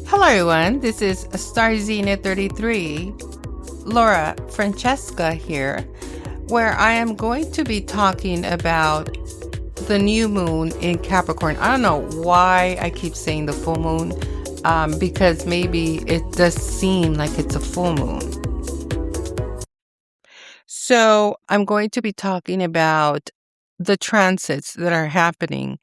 Hello, everyone. This is Star Zenith 33, Laura Francesca here, where I am going to be talking about the new moon in Capricorn. I don't know why I keep saying the full moon, because maybe it does seem like it's a full moon. So I'm going to be talking about the transits that are happening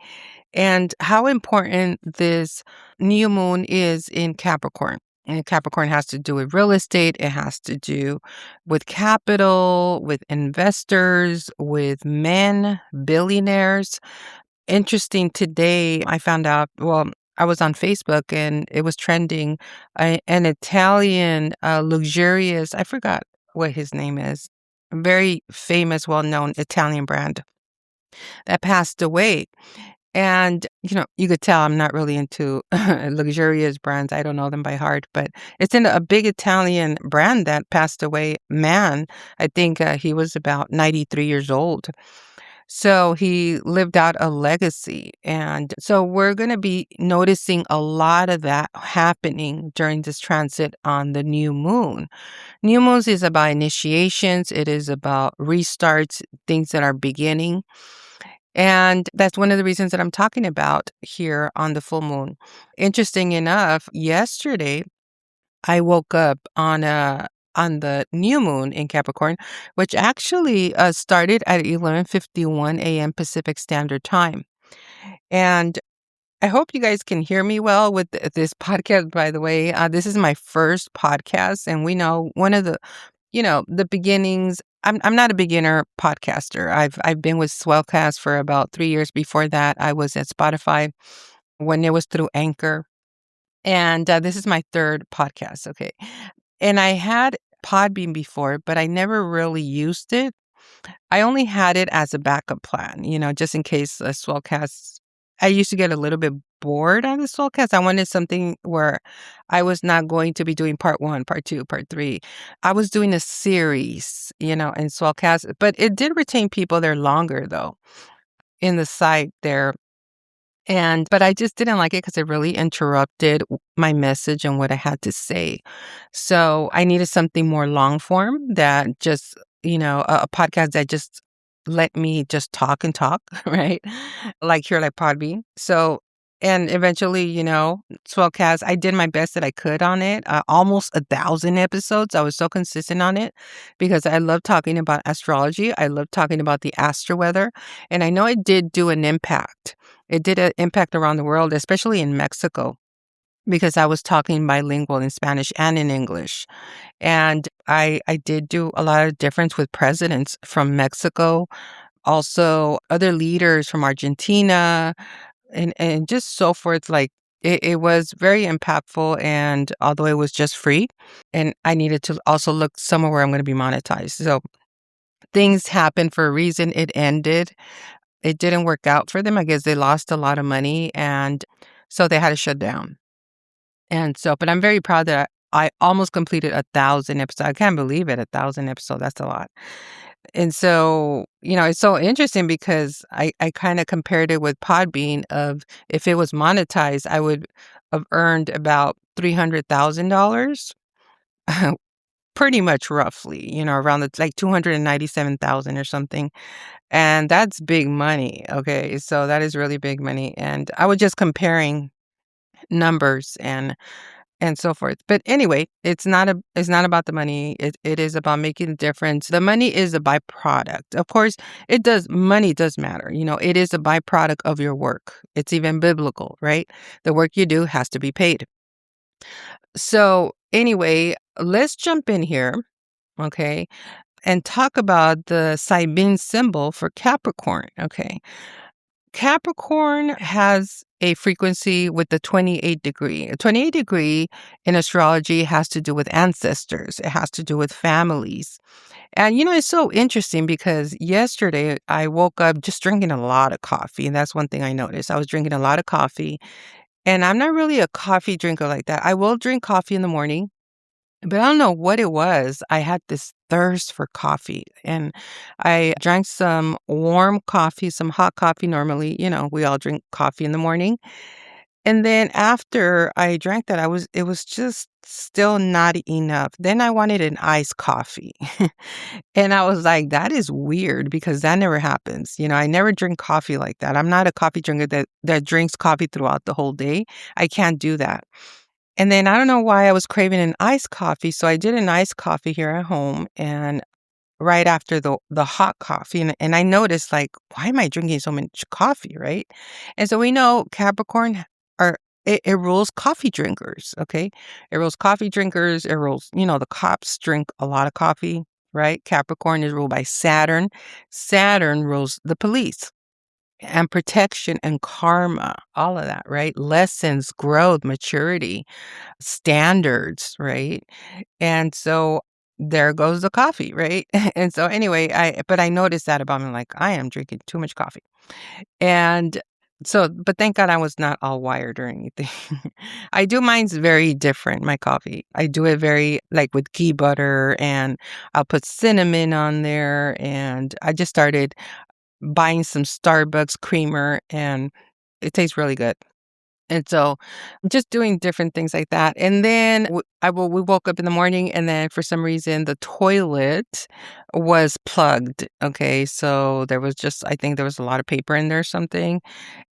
and how important this new moon is in Capricorn. And Capricorn has to do with real estate, it has to do with capital, with investors, with men, billionaires. Interesting today, I found out, well, I was on Facebook and it was trending an Italian luxurious, I forgot what his name is, a very famous, well known Italian brand that passed away. And, you could tell I'm not really into luxurious brands. I don't know them by heart, but it's in a big Italian brand that passed away. Man, I think he was about 93 years old. So he lived out a legacy. And so we're going to be noticing a lot of that happening during this transit on the new moon. New moons is about initiations, it is about restarts, things that are beginning. And that's one of the reasons that I'm talking about here on the full moon. Interesting enough, yesterday I woke up on the new moon in Capricorn, which actually started at 11:51 a.m. Pacific Standard Time. And I hope you guys can hear me well with this podcast, by the way. This is my first podcast, and we know one of the beginnings. I'm not a beginner podcaster. I've been with Swellcast for about 3 years. Before that, I was at Spotify when it was through Anchor, and this is my third podcast. Okay, and I had Podbean before, but I never really used it. I only had it as a backup plan, just in case a Swellcast. I used to get a little bit bored on the Swellcast. I wanted something where I was not going to be doing part one, part two, part three. I was doing a series, in Swellcast, but it did retain people there longer though in the site there. But I just didn't like it because it really interrupted my message and what I had to say. So I needed something more long form that just, a podcast that just let me just talk and talk, right? Like here, like Podbean. So, and eventually, Swellcast, I did my best that I could on it. Almost 1,000 episodes. I was so consistent on it because I love talking about astrology. I love talking about the astro weather. And I know it did do an impact. It did an impact around the world, especially in Mexico, because I was talking bilingual in Spanish and in English. And I did do a lot of difference with presidents from Mexico, also other leaders from Argentina, and just so forth. Like it was very impactful. And although it was just free, and I needed to also look somewhere where I'm going to be monetized. So things happen for a reason. It ended. It didn't work out for them. I guess they lost a lot of money, and so they had to shut down. And so, but I'm very proud that I almost completed 1,000 episodes. I can't believe it, 1,000 episodes. That's a lot. And so, it's so interesting because I kind of compared it with Podbean of if it was monetized, I would have earned about $300,000, pretty much roughly, around the like 297,000 or something. And that's big money. Okay. So that is really big money. And I was just comparing numbers and so forth. But anyway, it's not about the money. It is about making a difference. The money is a byproduct. Of course, money does matter. It is a byproduct of your work. It's even biblical, right? The work you do has to be paid. So anyway, let's jump in here, okay, and talk about the Sabine symbol for Capricorn. Okay. Capricorn has a frequency with the 28 degree. A 28 degree in astrology has to do with ancestors. It has to do with families. And it's so interesting because yesterday I woke up just drinking a lot of coffee. And that's one thing I noticed. I was drinking a lot of coffee. And I'm not really a coffee drinker like that. I will drink coffee in the morning, but I don't know what it was. I had this thirst for coffee, and I drank some warm coffee, some hot coffee. Normally, we all drink coffee in the morning. And then after I drank that, it was just still not enough. Then I wanted an iced coffee. And I was like, that is weird because that never happens. I never drink coffee like that. I'm not a coffee drinker that drinks coffee throughout the whole day. I can't do that. And then I don't know why I was craving an iced coffee. So I did an iced coffee here at home and right after the hot coffee, and I noticed, like, "Why am I drinking so much coffee?" Right? And so we know Capricorn are it rules coffee drinkers, okay? It rules coffee drinkers, it rules the cops drink a lot of coffee, right? Capricorn is ruled by Saturn. Saturn rules the police and protection and karma, all of that, right? Lessons, growth, maturity, standards, right? And so there goes the coffee, right? And so anyway, I noticed that about me, like, I am drinking too much coffee. And so, but thank God I was not all wired or anything. I do mine's very different, my coffee. I do it very like with ghee butter and I'll put cinnamon on there. And I just started buying some Starbucks creamer and it tastes really good. And so, just doing different things like that, and then we woke up in the morning, and then for some reason, the toilet was plugged, okay? So, there was just I think there was a lot of paper in there or something,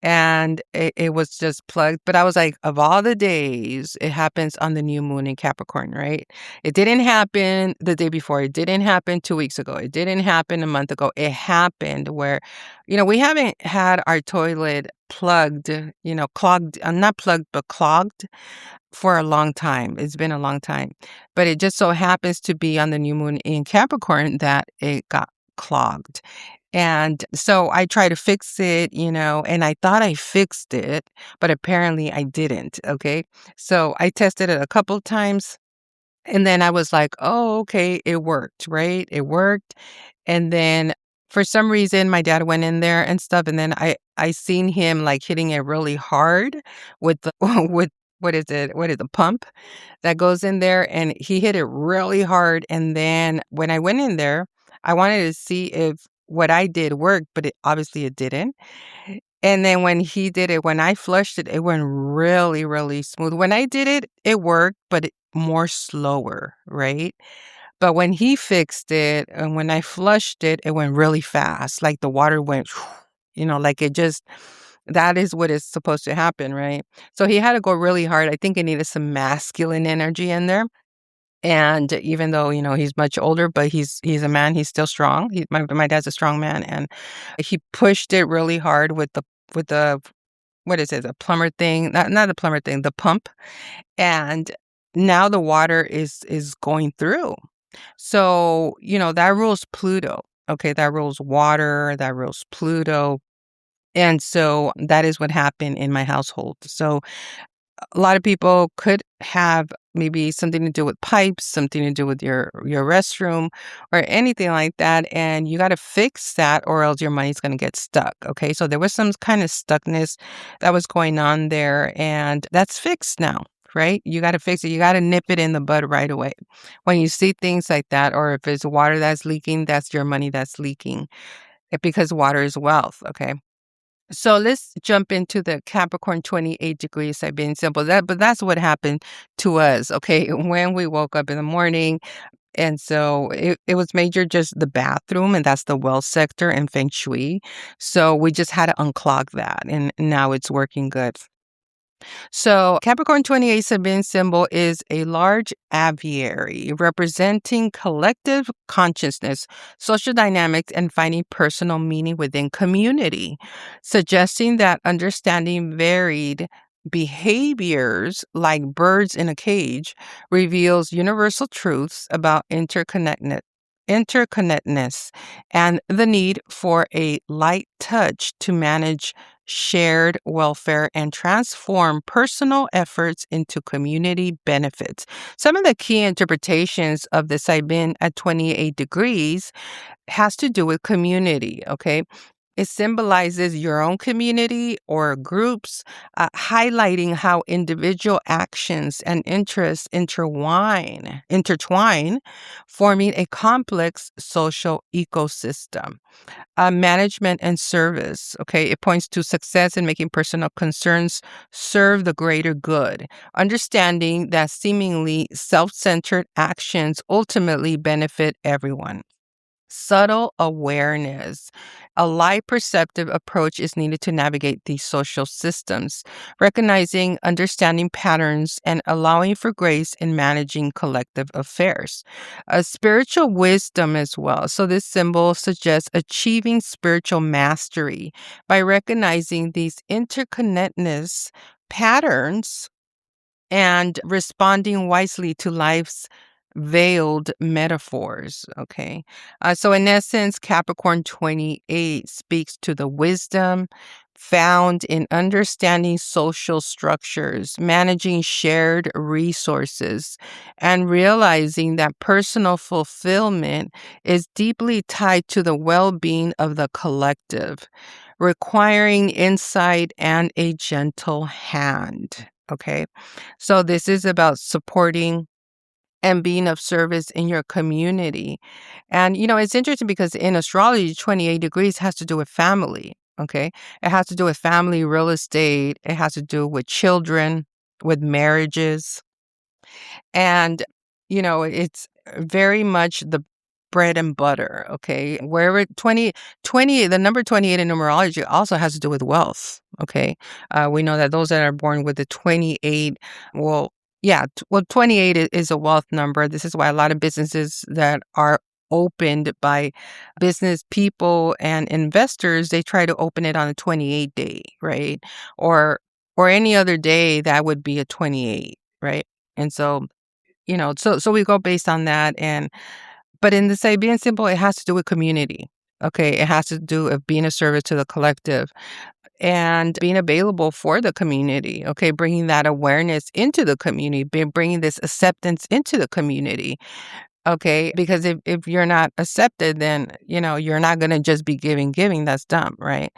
and it was just plugged, but I was like, "Of all the days," it happens on the new moon in Capricorn, right? It didn't happen the day before, it didn't happen 2 weeks ago, it didn't happen a month ago, it happened where, we haven't had our toilet plugged, clogged not plugged, but clogged for a long time, it's been a long time, but it just so happens to be on the new moon in Capricorn that it got clogged. And so I tried to fix it, and I thought I fixed it, but apparently I didn't. Okay. So I tested it a couple times and then I was like, oh, okay, it worked, right? It worked. And then for some reason my dad went in there and stuff. And then I seen him like hitting it really hard with the with what is it? What is the pump that goes in there? And he hit it really hard. And then when I went in there, I wanted to see if what I did worked, but obviously it didn't. And then when he did it, when I flushed it, it went really, really smooth. When I did it, it worked, but more slower, right? But when he fixed it and when I flushed it, it went really fast. Like the water went, like it just, that is what is supposed to happen, right? So he had to go really hard. I think it needed some masculine energy in there. And even though, he's much older, but he's a man, he's still strong. My dad's a strong man and he pushed it really hard with the what is it, the plumber thing? Not the plumber thing, the pump. And now the water is going through. So, that rules Pluto. Okay, that rules water, that rules Pluto. And so that is what happened in my household. So a lot of people could have maybe something to do with pipes, something to do with your restroom or anything like that, and you gotta fix that or else your money's gonna get stuck, okay? So there was some kind of stuckness that was going on there, and that's fixed now, right? You gotta fix it. You gotta nip it in the bud right away. When you see things like that, or if it's water that's leaking, that's your money that's leaking, because water is wealth, okay? So let's jump into the Capricorn 28 degrees I've been simple. But that's what happened to us, okay? When we woke up in the morning. And so it was major just the bathroom, and that's the well sector and feng shui. So we just had to unclog that, and now it's working good. So Capricorn 28 Sabine symbol is a large aviary representing collective consciousness, social dynamics, and finding personal meaning within community, suggesting that understanding varied behaviors like birds in a cage reveals universal truths about interconnectedness and the need for a light touch to manage shared welfare and transform personal efforts into community benefits. Some of the key interpretations of the Saibin at 28 degrees has to do with community, okay? It symbolizes your own community or groups, highlighting how individual actions and interests intertwine, forming a complex social ecosystem. Management and service. Okay. It points to success in making personal concerns serve the greater good, understanding that seemingly self centered actions ultimately benefit everyone. Subtle awareness. A light perceptive approach is needed to navigate these social systems, recognizing, understanding patterns, and allowing for grace in managing collective affairs. A spiritual wisdom as well. So, this symbol suggests achieving spiritual mastery by recognizing these interconnectedness patterns and responding wisely to life's veiled metaphors. Okay. So, in essence, Capricorn 28 speaks to the wisdom found in understanding social structures, managing shared resources, and realizing that personal fulfillment is deeply tied to the well being of the collective, requiring insight and a gentle hand. Okay. So this is about supporting and being of service in your community. And, it's interesting because in astrology, 28 degrees has to do with family. Okay. It has to do with family, real estate. It has to do with children, with marriages. And, it's very much the bread and butter, okay? Wherever 20, the number 28 in numerology also has to do with wealth, okay? We know that those that are born with the 28, well, yeah, well, 28 is a wealth number. This is why a lot of businesses that are opened by business people and investors, they try to open it on a 28 day, right? Or or any other day that would be a 28, right? And so so we go based on that. And but in the say being simple, it has to do with community. Okay. It has to do with being a service to the collective and being available for the community. Okay. Bringing that awareness into the community, bringing this acceptance into the community. Okay. Because if you're not accepted, then, you're not going to just be giving. That's dumb. Right.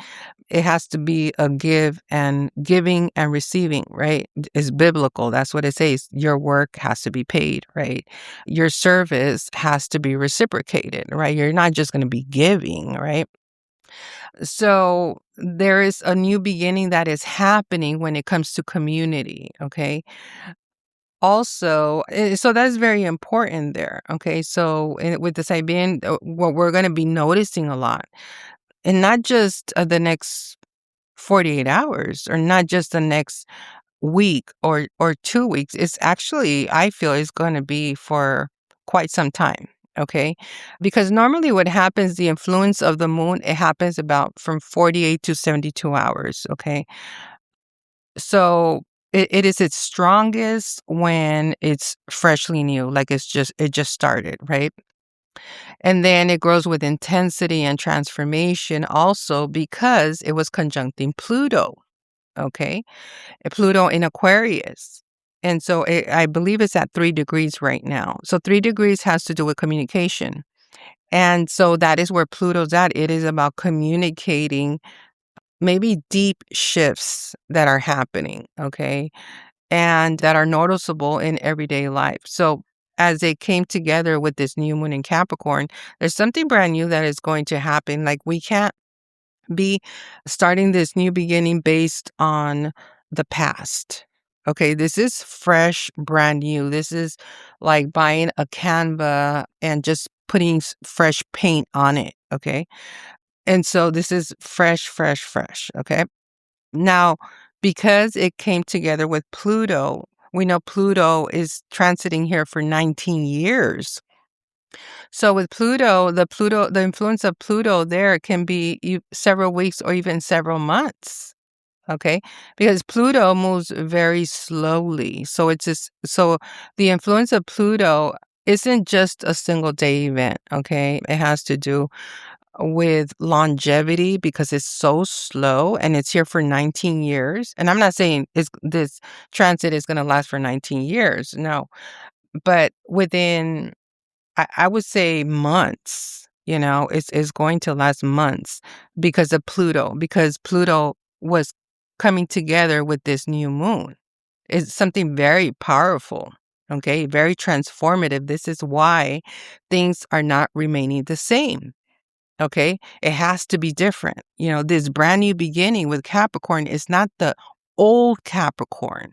It has to be a giving and receiving, right? It's biblical. That's what it says. Your work has to be paid, right? Your service has to be reciprocated, right? You're not just going to be giving, right? So there is a new beginning that is happening when it comes to community, okay? Also, so that's very important there, okay? So with the Sabian, what we're going to be noticing a lot, and not just the next 48 hours or not just the next week or 2 weeks. It's actually, I feel, is going to be for quite some time. Okay. Because normally what happens, the influence of the moon, it happens about from 48 to 72 hours. Okay. So it is its strongest when it's freshly new, like it just started, right? And then it grows with intensity and transformation also because it was conjuncting Pluto. Okay. Pluto in Aquarius. And so I believe it's at 3 degrees right now. So 3 degrees has to do with communication. And so that is where Pluto's at. It is about communicating maybe deep shifts that are happening, okay, and that are noticeable in everyday life. So as they came together with this new moon in Capricorn, there's something brand new that is going to happen. Like we can't be starting this new beginning based on the past. Okay, this is fresh, brand new. This is like buying a Canva and just putting fresh paint on it. Okay. And so this is fresh, fresh, fresh. Okay. Now, because it came together with Pluto, we know Pluto is transiting here for 19 years. So with the influence of Pluto there can be several weeks or even several months. Okay, because Pluto moves very slowly. So the influence of Pluto isn't just a single day event. Okay, it has to do with longevity because it's so slow and it's here for 19 years. And I'm not saying this transit is going to last for 19 years. No, but within I would say months. It's going to last months because Pluto was coming together with this new moon. It's something very powerful, okay? Very transformative. This is why things are not remaining the same. Okay. It has to be different. This brand new beginning with Capricorn is not the old Capricorn.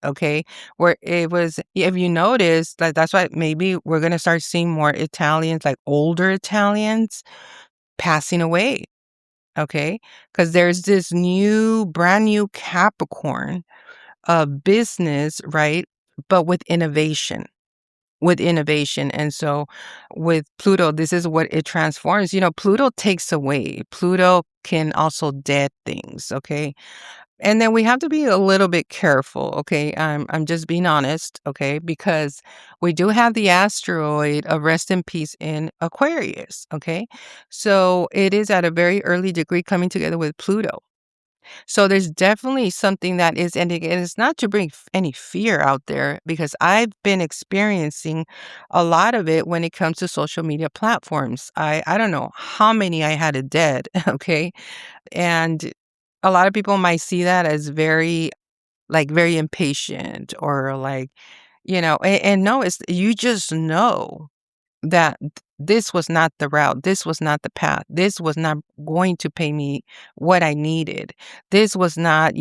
Okay. Where it was, if you notice, that's why maybe we're going to start seeing more Italians, like older Italians, passing away. Okay. Because there's this brand new Capricorn of business, right? But with innovation. And so with Pluto, this is what it transforms. Pluto takes away. Pluto can also dead things, okay? And then we have to be a little bit careful, okay? I'm just being honest, okay? Because we do have the asteroid of rest in peace in Aquarius, okay? So it is at a very early degree coming together with Pluto. So there's definitely something that is ending, and it's not to bring any fear out there because I've been experiencing a lot of it when it comes to social media platforms. I don't know how many I had it dead, okay? And a lot of people might see that as very impatient or and no, it's you just know that this was not the route. This was not the path. This was not going to pay me what I needed. This was not,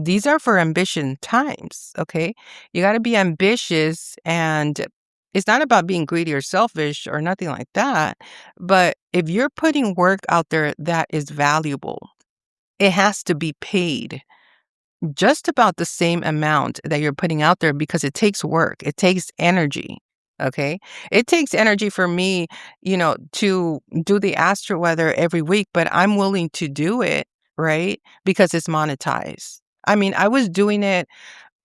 these are for ambition times. Okay. You got to be ambitious, and it's not about being greedy or selfish or nothing like that. But if you're putting work out there that is valuable, it has to be paid just about the same amount that you're putting out there because it takes work. It takes energy. Okay. It takes energy for me, to do the astro weather every week, but I'm willing to do it, right? Because it's monetized. I mean, I was doing it.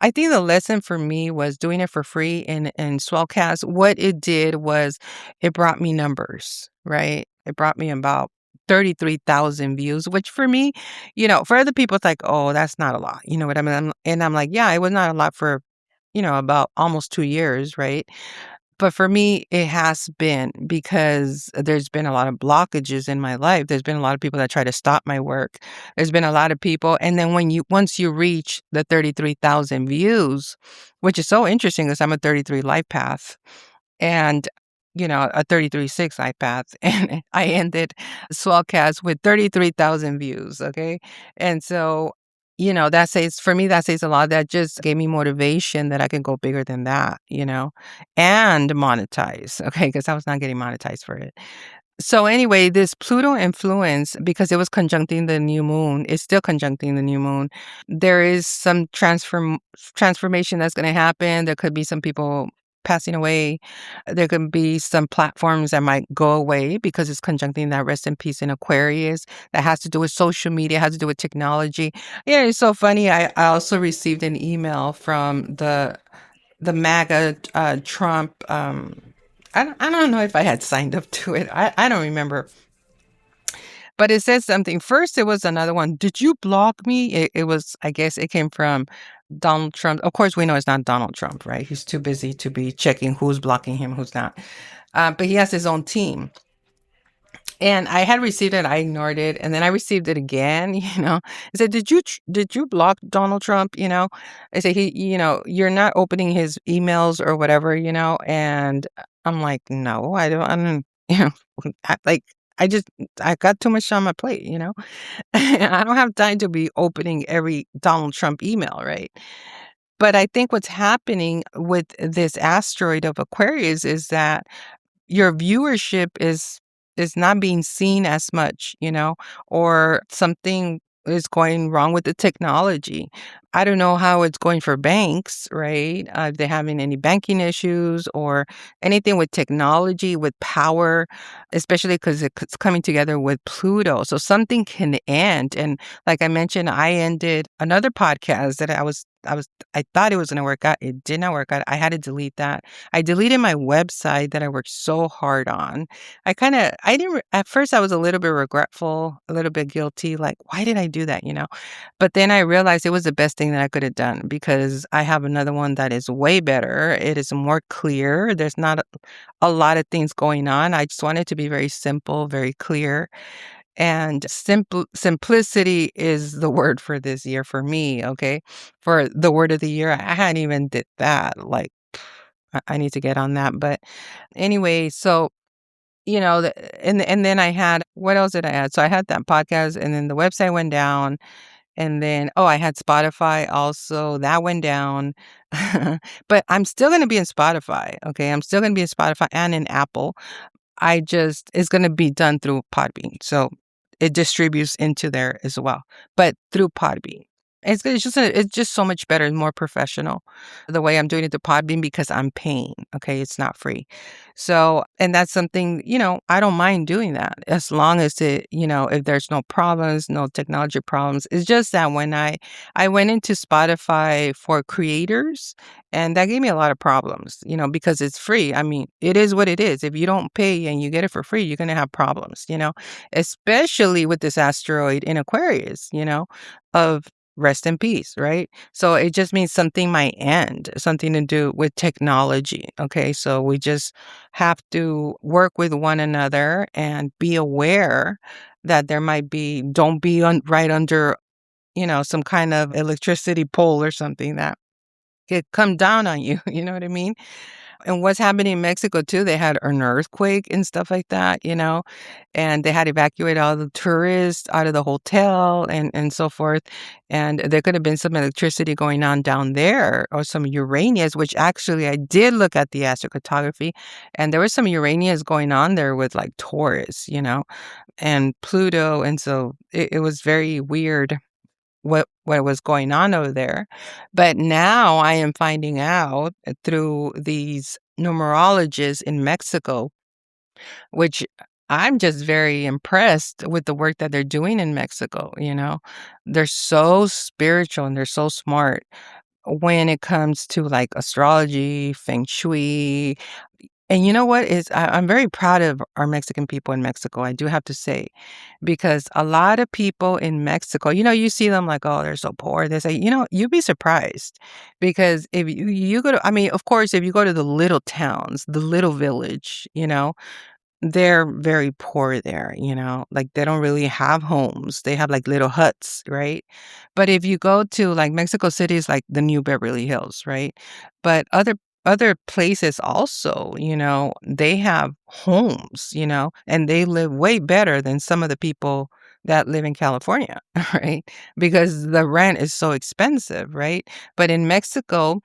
I think the lesson for me was doing it for free in Swellcast. What it did was it brought me numbers, right? It brought me about 33,000 views, which for me, for other people, it's like, oh, that's not a lot. You know what I mean? And I'm like, yeah, it was not a lot for, about almost 2 years, right? But for me, it has been because there's been a lot of blockages in my life. There's been a lot of people that try to stop my work. There's been a lot of people. And then once you reach the 33,000 views, which is so interesting because I'm a 33 life path and, a 33.6 life path. And I ended Swellcast with 33,000 views. Okay. And so, that says a lot. That just gave me motivation that I can go bigger than that, and monetize. Okay. Because I was not getting monetized for it. So anyway, this Pluto influence, because it was conjuncting the new moon, it's still conjuncting the new moon. There is some transformation that's going to happen. There could be some people passing away. There could be some platforms that might go away because it's conjuncting that rest in peace in Aquarius. That has to do with social media, has to do with technology. Yeah, it's so funny. I also received an email from the MAGA Trump. I don't know if I had signed up to it. I don't remember. But it says something. First, it was another one. Did you block me? It was, I guess it came from Donald Trump. Of course, we know it's not Donald Trump, right? He's too busy to be checking who's blocking him, who's not. But he has his own team. And I had received it, I ignored it, and then I received it again, It said, "Did you block Donald Trump?" I said, "You're not opening his emails or whatever," and I'm like, "No, I don't," I, like, I got too much on my plate. I don't have time to be opening every Donald Trump email, right? But I think what's happening with this asteroid of Aquarius is that your viewership is not being seen as much, or something is going wrong with the technology. I don't know how it's going for banks, right? If they're having any banking issues or anything with technology, with power, especially because it's coming together with Pluto. So something can end. And like I mentioned, I ended another podcast that I thought it was going to work out. It did not work out. I had to delete that. I deleted my website that I worked so hard on. I didn't, at first I was a little bit regretful, a little bit guilty. Like, why did I do that? But then I realized it was the best thing that I could have done because I have another one that is way better. It is more clear. There's not a lot of things going on. I just want it to be very simple, very clear. And simplicity is the word for this year for me, okay? For the word of the year, I hadn't even did that. Like, I need to get on that. But anyway, so and then I had what else did I add? So I had that podcast, and then the website went down, and then I had Spotify also that went down, but I'm still gonna be in Spotify. Okay, I'm still gonna be in Spotify and in Apple. I just it's gonna be done through Podbean, so it distributes into there as well, but through Podbean. It's just so much better and more professional the way I'm doing it through Podbean because I'm paying, okay? It's not free. So, and that's something, I don't mind doing that as long as if there's no problems, no technology problems. It's just that when I went into Spotify for creators, and that gave me a lot of problems, because it's free. I mean, it is what it is. If you don't pay and you get it for free, you're going to have problems, especially with this asteroid in Aquarius, of rest in peace, right? So it just means something might end, something to do with technology. Okay. So we just have to work with one another and be aware that there might be, don't be right under, some kind of electricity pole or something that could come down on you. You know what I mean? And what's happening in Mexico too, they had an earthquake and stuff like that, and they had evacuated all the tourists out of the hotel and so forth. And there could have been some electricity going on down there or some Uranias, which actually I did look at the astrocartography, and there was some Uranias going on there with like Taurus, and Pluto. And so it was very weird what was going on over there. But now I am finding out through these numerologists in Mexico, which I'm just very impressed with the work that they're doing in Mexico. They're so spiritual and they're so smart when it comes to like astrology, feng shui. And you know what is I'm very proud of our Mexican people in Mexico, I do have to say, because a lot of people in Mexico, you see them like, oh, they're so poor. They say, you'd be surprised because if you go to, I mean, of course, if you go to the little towns, the little village, they're very poor there, like they don't really have homes. They have like little huts, right? But if you go to like Mexico City is like the new Beverly Hills, right? But other places also, they have homes, and they live way better than some of the people that live in California, right? Because the rent is so expensive, right? But in Mexico,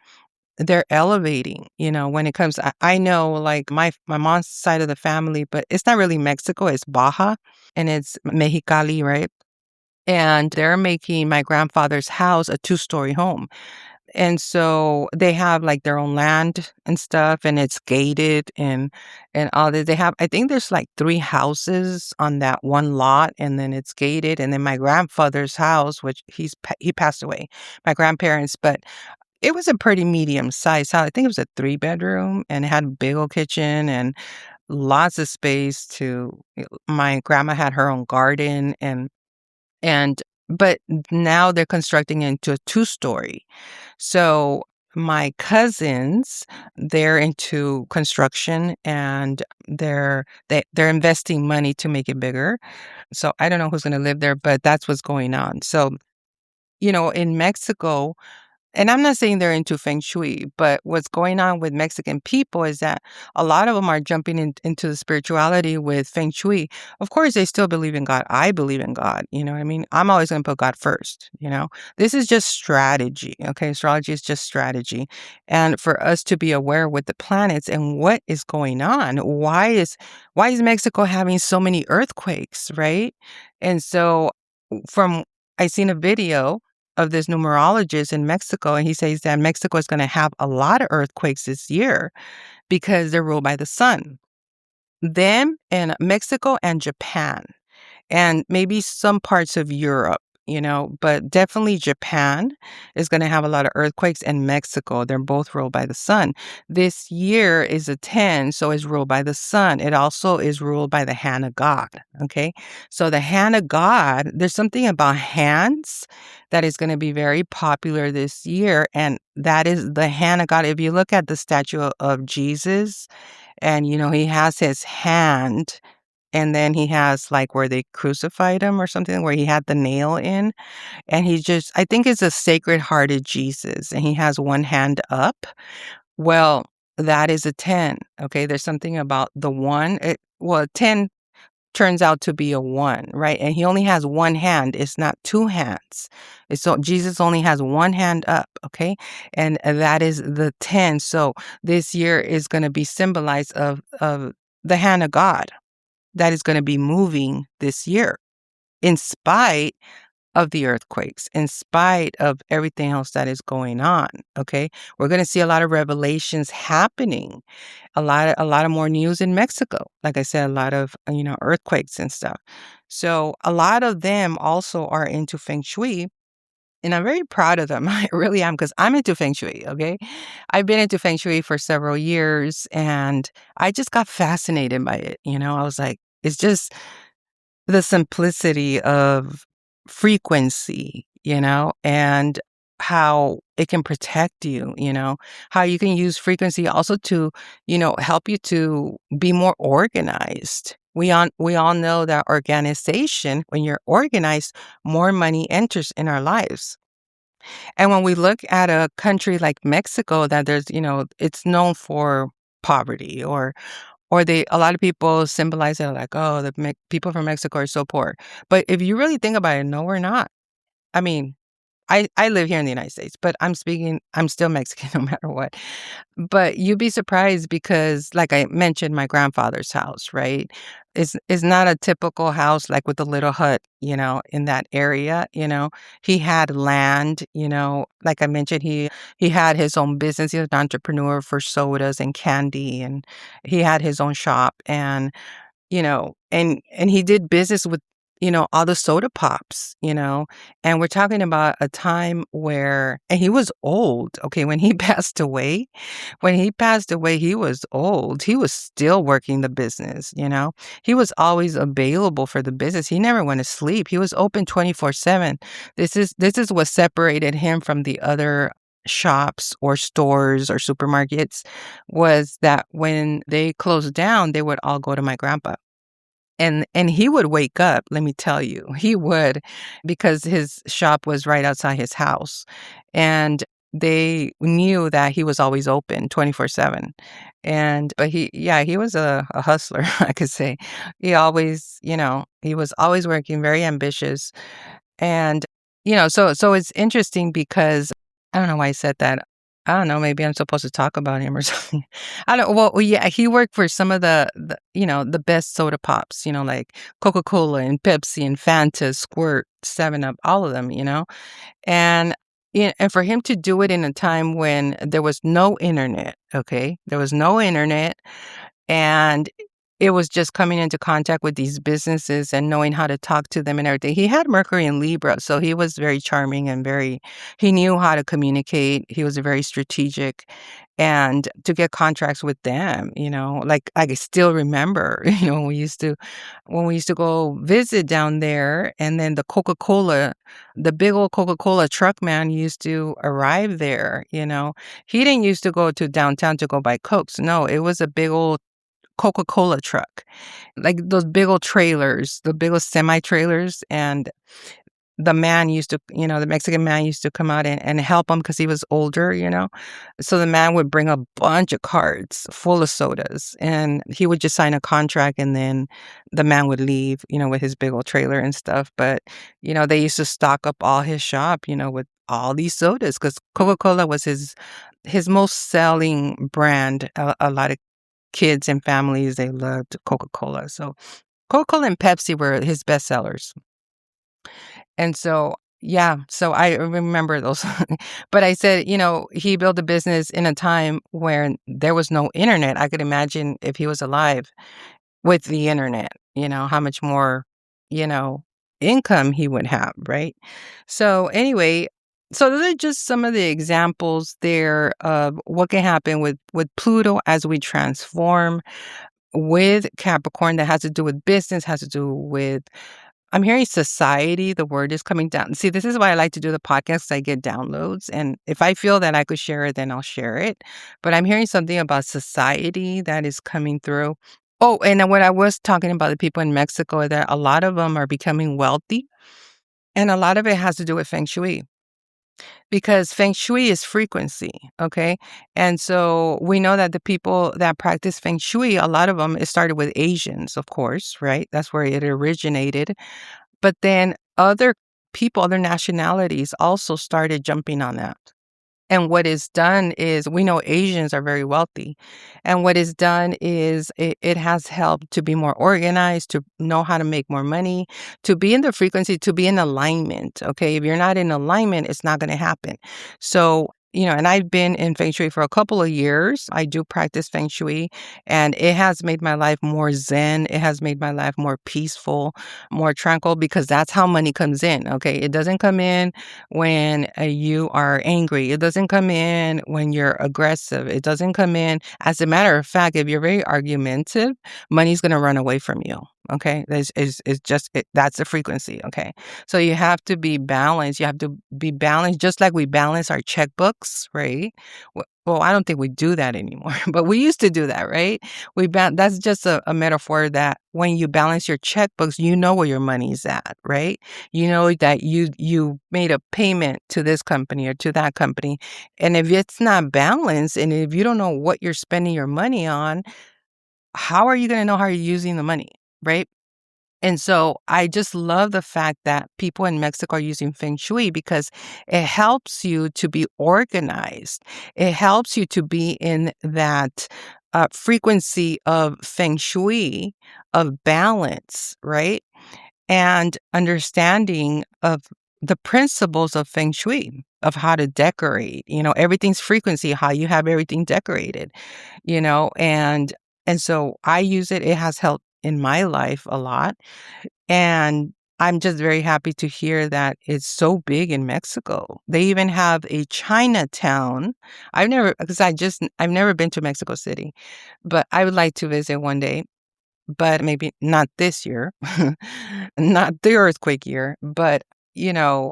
they're elevating, when it comes I know, like, my mom's side of the family, but it's not really Mexico, it's Baja, and it's Mexicali, right? And they're making my grandfather's house a two-story home. And so they have, like, their own land and stuff, and it's gated and all that. They have I think there's, like, 3 houses on that one lot, and then it's gated, and then my grandfather's house, which he passed away, my grandparents, but it was a pretty medium-sized house. I think it was a 3-bedroom, and it had a big old kitchen and lots of space to my grandma had her own garden and but now they're constructing it into a two-story. So my cousins, they're into construction and they're investing money to make it bigger. So I don't know who's gonna live there, but that's what's going on. So, in Mexico, and I'm not saying they're into feng shui, but what's going on with Mexican people is that a lot of them are jumping into the spirituality with feng shui. Of course, they still believe in God. I believe in God. You know what I mean? I'm always going to put God first. This is just strategy. Okay. Astrology is just strategy. And for us to be aware with the planets and what is going on, why is Mexico having so many earthquakes? Right. And so from, I seen a video of this numerologist in Mexico, and he says that Mexico is going to have a lot of earthquakes this year because they're ruled by the sun. Them and Mexico and Japan, and maybe some parts of Europe. but definitely Japan is gonna have a lot of earthquakes, and Mexico, they're both ruled by the sun. This year is a 10, so it's ruled by the sun. It also is ruled by the hand of God, okay? So the hand of God, there's something about hands that is gonna be very popular this year, and that is the hand of God. If you look at the statue of Jesus and, he has his hand, and then he has, like, where they crucified him or something, where he had the nail in, and he just I think it's a Sacred Hearted Jesus, and he has one hand up. Well, that is a 10, okay? There's something about the 1 10 turns out to be a 1, right? And he only has one hand, it's not 2 hands. So Jesus only has one hand up, okay? And that is the 10, so this year is gonna be symbolized of the hand of God that is gonna be moving this year in spite of the earthquakes, in spite of everything else that is going on, okay? We're gonna see a lot of revelations happening, a lot of more news in Mexico. Like I said, a lot of, earthquakes and stuff. So, a lot of them also are into feng shui, and I'm very proud of them. I really am, because 'cause I'm into feng shui, okay? I've been into feng shui for several years, and I just got fascinated by it, I was like, it's just the simplicity of frequency, and how it can protect you, how you can use frequency also to, help you to be more organized. We all know that organization, when you're organized, more money enters in our lives. And when we look at a country like Mexico, that there's, it's known for poverty, or they a lot of people symbolize it like, "Oh, the people from Mexico are so poor." But if you really think about it, no, we're not. I mean, I live here in the United States, but I'm still Mexican no matter what. But you'd be surprised because, like I mentioned, my grandfather's house, right, is not a typical house, like, with a little hut, in that area, He had land, like I mentioned, he had his own business. He was an entrepreneur for sodas and candy, and he had his own shop, and he did business with, all the soda pops, and we're talking about a time where and he was old, okay, when he passed away, he was old. He was still working the business, He was always available for the business. He never went to sleep. He was open 24/7. This is what separated him from the other shops or stores or supermarkets, was that when they closed down, they would all go to my grandpa. And he would wake up, let me tell you, he would, because his shop was right outside his house, and they knew that he was always open 24/7, but he was a hustler, I could say. He was always working, very ambitious, and, so it's interesting because I don't know why I said that. I don't know, maybe I'm supposed to talk about him or something. I don't well, yeah, he worked for some of the best soda pops, like Coca-Cola and Pepsi and Fanta, Squirt, 7 Up, all of them, And and for him to do it in a time when there was no internet, okay? There was no internet, and it was just coming into contact with these businesses and knowing how to talk to them and everything. He had Mercury in Libra, so he was very charming and he knew how to communicate. He was very strategic. And to get contracts with them, like I still remember, when we used to go visit down there, and then the big old Coca-Cola truck man used to arrive there, He didn't used to go to downtown to go buy Cokes. No, it was a big old Coca-Cola truck, like those big old trailers, the big old semi-trailers, and the Mexican man used to come out and help him because he was older, So the man would bring a bunch of carts full of sodas, and he would just sign a contract, and then the man would leave, with his big old trailer and stuff, but, they used to stock up all his shop, with all these sodas because Coca-Cola was his most selling brand. A lot of kids and families, they loved Coca-Cola. So Coca-Cola and Pepsi were his best sellers. And so, yeah, so I remember those. But I said, he built a business in a time where there was no internet. I could imagine if he was alive with the internet, how much more, you know, income he would have, right? So anyway, so those are just some of the examples there of what can happen with Pluto as we transform, with Capricorn that has to do with business, has to do with, I'm hearing society, the word is coming down. See, this is why I like to do the podcast. I get downloads, and if I feel that I could share it, then I'll share it. But I'm hearing something about society that is coming through. Oh, and then what I was talking about the people in Mexico, that a lot of them are becoming wealthy, and a lot of it has to do with feng shui, because feng shui is frequency, okay? And so we know that the people that practice feng shui, a lot of them, it started with Asians, of course, right? That's where it originated. But then other people, other nationalities also started jumping on that. And what is done is, we know Asians are very wealthy. And what is done is it has helped to be more organized, to know how to make more money, to be in the frequency, to be in alignment. Okay. If you're not in alignment, it's not going to happen. So, and I've been in Feng Shui for a couple of years. I do practice Feng Shui, and it has made my life more zen. It has made my life more peaceful, more tranquil, because that's how money comes in. Okay. It doesn't come in when you are angry. It doesn't come in when you're aggressive. It doesn't come in. As a matter of fact, if you're very argumentative, money's going to run away from you. Okay. It's just, that's the frequency. Okay. So you have to be balanced. You have to be balanced, just like we balance our checkbooks, right? Well, I don't think we do that anymore, but we used to do that, right? That's just a metaphor that when you balance your checkbooks, you know where your money's at, right? You know that you made a payment to this company or to that company. And if it's not balanced, and if you don't know what you're spending your money on, how are you going to know how you're using the money, right? And so I just love the fact that people in Mexico are using feng shui, because it helps you to be organized. It helps you to be in that frequency of feng shui, of balance, right? And understanding of the principles of feng shui, of how to decorate. Everything's frequency, how you have everything decorated, and so I use it. It has helped in my life a lot. And I'm just very happy to hear that it's so big in Mexico. They even have a Chinatown. I've never been to Mexico City, but I would like to visit one day, but maybe not this year, not the earthquake year. But,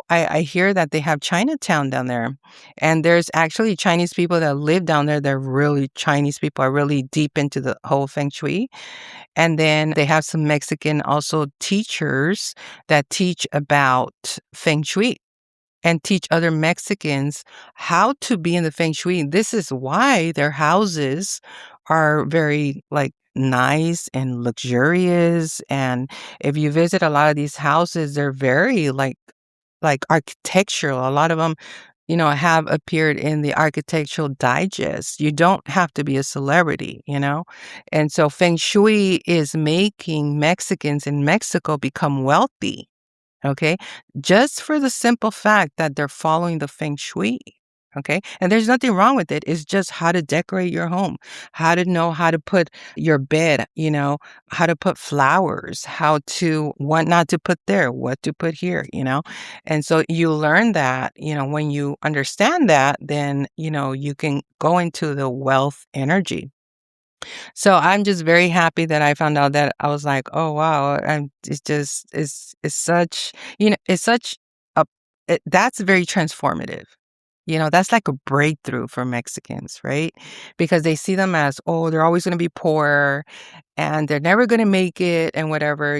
I hear that they have Chinatown down there. And there's actually Chinese people that live down there. They're really Chinese people, are really deep into the whole feng shui. And then they have some Mexican also teachers that teach about feng shui and teach other Mexicans how to be in the feng shui. This is why their houses are very nice and luxurious. And if you visit a lot of these houses, they're very like architectural. A lot of them, have appeared in the Architectural Digest. You don't have to be a celebrity. And so feng shui is making Mexicans in Mexico become wealthy. Okay. Just for the simple fact that they're following the feng shui. Okay. And there's nothing wrong with it. It's just how to decorate your home, how to know how to put your bed, how to put flowers, what not to put there, what to put here. And so you learn that, when you understand that, then, you can go into the wealth energy. So I'm just very happy that I found out that. I was like, "Oh, wow." And it's just it's such, it's such a that's very transformative. That's like a breakthrough for Mexicans, right? Because they see them as, oh, they're always going to be poor and they're never going to make it and whatever.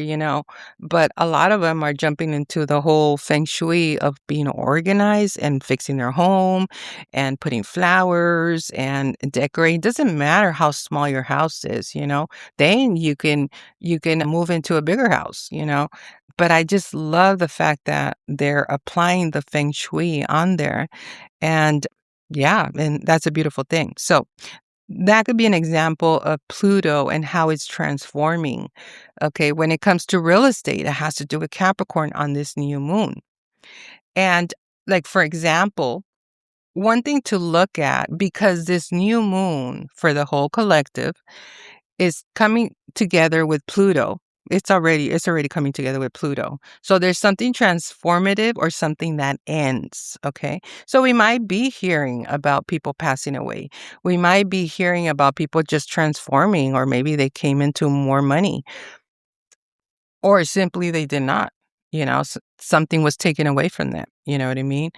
But a lot of them are jumping into the whole feng shui of being organized and fixing their home and putting flowers and decorating. Doesn't matter how small your house is. Then you can move into a bigger house. But I just love the fact that they're applying the feng shui on there. And yeah, and that's a beautiful thing. So that could be an example of Pluto and how it's transforming. Okay, when it comes to real estate, it has to do with Capricorn on this new moon. And for example, one thing to look at, because this new moon for the whole collective is coming together with Pluto. It's already coming together with Pluto. So there's something transformative or something that ends, okay? So we might be hearing about people passing away. We might be hearing about people just transforming, or maybe they came into more money, or simply they did not. Something was taken away from them. You know what I mean?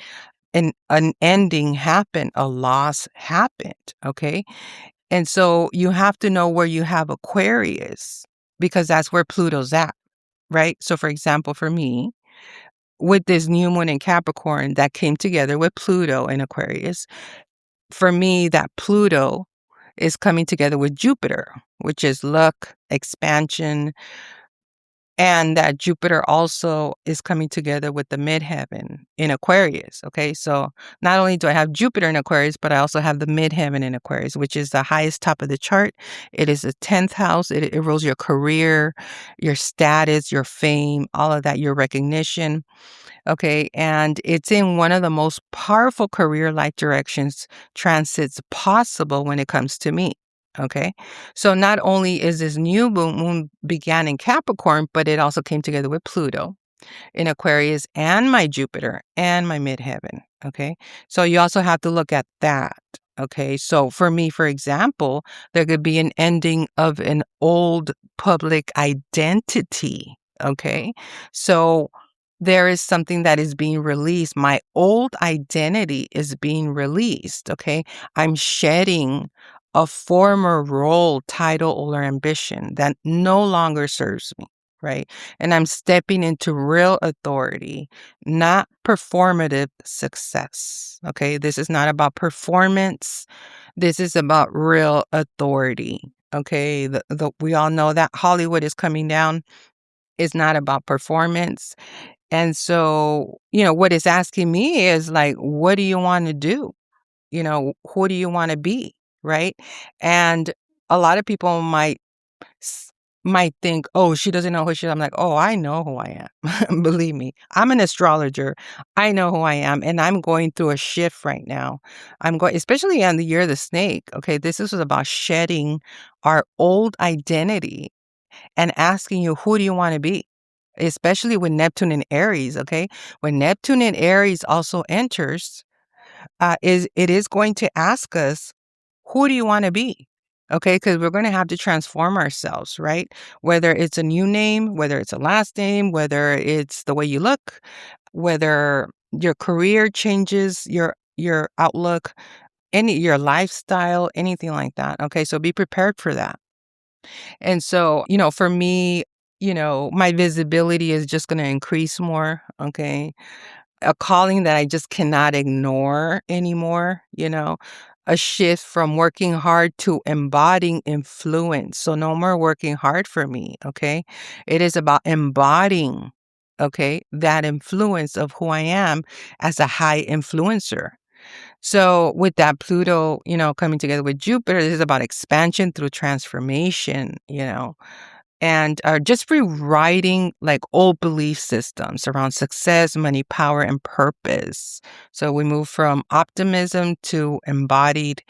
An ending happened, a loss happened, okay? And so you have to know where you have Aquarius, because that's where Pluto's at, right? So for example, for me, with this new moon in Capricorn that came together with Pluto in Aquarius, for me, that Pluto is coming together with Jupiter, which is luck, expansion, and that Jupiter also is coming together with the midheaven in Aquarius. Okay. So not only do I have Jupiter in Aquarius, but I also have the midheaven in Aquarius, which is the highest top of the chart. It is the 10th house. It rules your career, your status, your fame, all of that, your recognition. Okay. And it's in one of the most powerful career life directions transits possible when it comes to me. Okay. So not only is this new moon began in Capricorn, but it also came together with Pluto in Aquarius and my Jupiter and my midheaven. Okay. So you also have to look at that. Okay. So for me, for example, there could be an ending of an old public identity. Okay. So there is something that is being released. My old identity is being released. Okay. I'm shedding a former role, title, or ambition that no longer serves me. Right. And I'm stepping into real authority, not performative success. Okay. This is not about performance. This is about real authority. Okay. We all know that Hollywood is coming down. It's not about performance. And so, what it's asking me is like, what do you want to do? Who do you want to be? Right. And a lot of people s- might think, oh, she doesn't know who she is. I'm like, oh, I know who I am. Believe me, I'm an astrologer. I know who I am. And I'm going through a shift right now. I'm going, especially on the year of the snake. Okay. This is about shedding our old identity and asking you, who do you want to be? Especially with Neptune in Aries. Okay. When Neptune in Aries also enters, it is going to ask us, who do you want to be? Okay, because we're going to have to transform ourselves, right? Whether it's a new name, whether it's a last name, whether it's the way you look, whether your career changes, your outlook, your lifestyle, anything like that. Okay, so be prepared for that. And so, for me, my visibility is just going to increase more. Okay, a calling that I just cannot ignore anymore, a shift from working hard to embodying influence. So no more working hard for me, okay? It is about embodying, okay, that influence of who I am as a high influencer. So with that Pluto, coming together with Jupiter, this is about expansion through transformation, and just rewriting like old belief systems around success, money, power, and purpose. So we move from optimism to embodied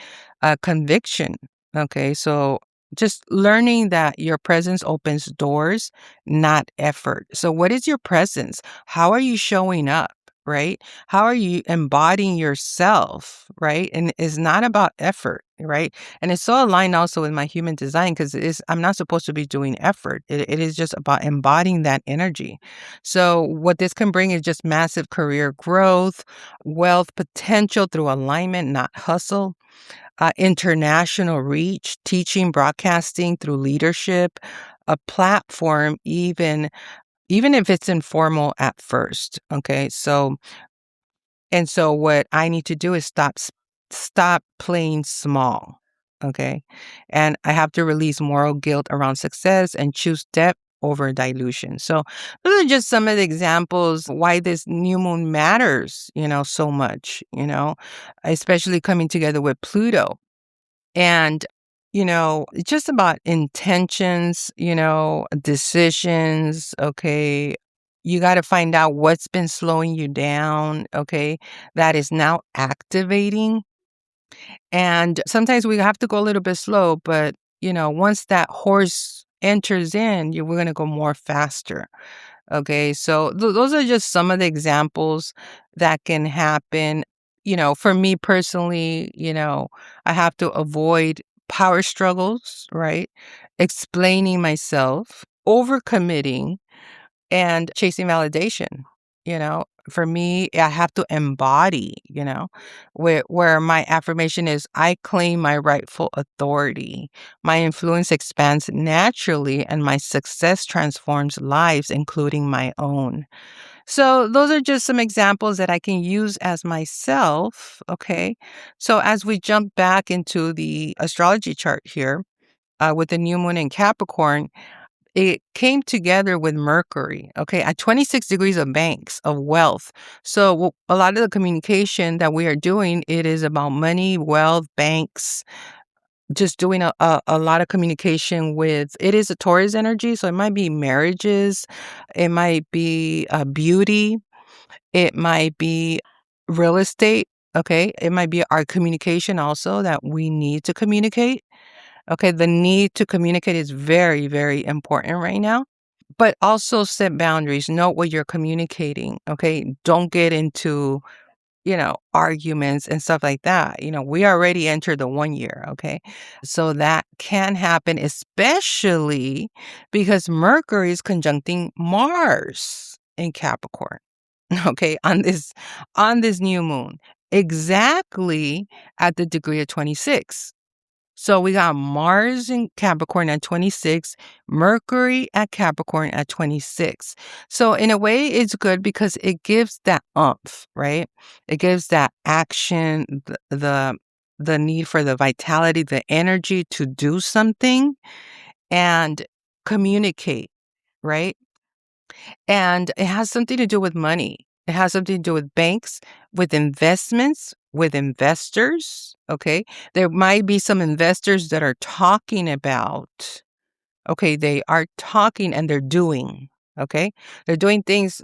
conviction. Okay, so just learning that your presence opens doors, not effort. So, what is your presence? How are you showing up? Right? How are you embodying yourself? Right? And it's not about effort, right? And it's so aligned also with my human design because I'm not supposed to be doing effort. It is just about embodying that energy. So what this can bring is just massive career growth, wealth potential through alignment, not hustle, international reach, teaching, broadcasting through leadership, a platform, even if it's informal at first. Okay. So what I need to do is stop playing small. Okay. And I have to release moral guilt around success and choose depth over dilution. So those are just some of the examples why this new moon matters, so much, especially coming together with Pluto. And, it's just about intentions, decisions. Okay. You got to find out what's been slowing you down. Okay. That is now activating. And sometimes we have to go a little bit slow, but, once that horse enters in, we're going to go more faster. Okay, so those are just some of the examples that can happen. For me personally, I have to avoid power struggles, right? Explaining myself, overcommitting, and chasing validation. For me, I have to embody, where my affirmation is I claim my rightful authority. My influence expands naturally and my success transforms lives, including my own. So, those are just some examples that I can use as myself. Okay. So, as we jump back into the astrology chart here with the new moon in Capricorn, it came together with Mercury, okay, at 26 degrees of banks of wealth. So a lot of the communication that we are doing, it is about money, wealth, banks, just doing a lot of communication with, it is a Taurus energy. So it might be marriages, it might be beauty, it might be real estate. Okay. It might be our communication also that we need to communicate. Okay. The need to communicate is very, very important right now. But also set boundaries. Know what you're communicating, okay? Don't get into, arguments and stuff like that. We already entered the 1 year, okay? So that can happen, especially because Mercury is conjuncting Mars in Capricorn, okay, on this new moon, exactly at the degree of 26. So we got Mars in Capricorn at 26, Mercury at Capricorn at 26. So in a way, it's good because it gives that umph, right? It gives that action, the need for the vitality, the energy to do something and communicate, right? And it has something to do with money. It has something to do with banks, with investments, with investors. Okay. There might be some investors that are talking about, okay, they are talking and they're doing. Okay. They're doing things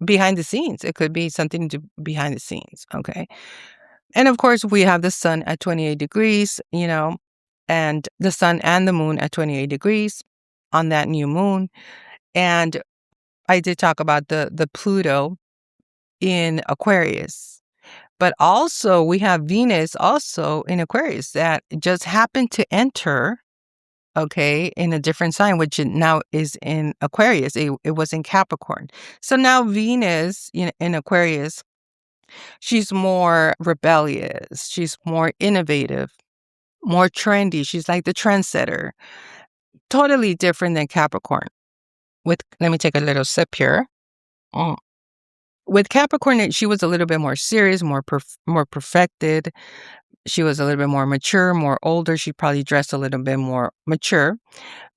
behind the scenes. It could be something to behind the scenes. Okay. And of course, we have the sun at 28 degrees, and the sun and the moon at 28 degrees on that new moon. And I did talk about the Pluto in Aquarius. But also we have Venus also in Aquarius that just happened to enter, okay, in a different sign, which now is in Aquarius. It was in Capricorn. So now Venus in Aquarius, she's more rebellious. She's more innovative, more trendy. She's like the trendsetter. Totally different than Capricorn. Let me take a little sip here. Mm. With Capricorn, she was a little bit more serious, more perfected. She was a little bit more mature, more older. She probably dressed a little bit more mature.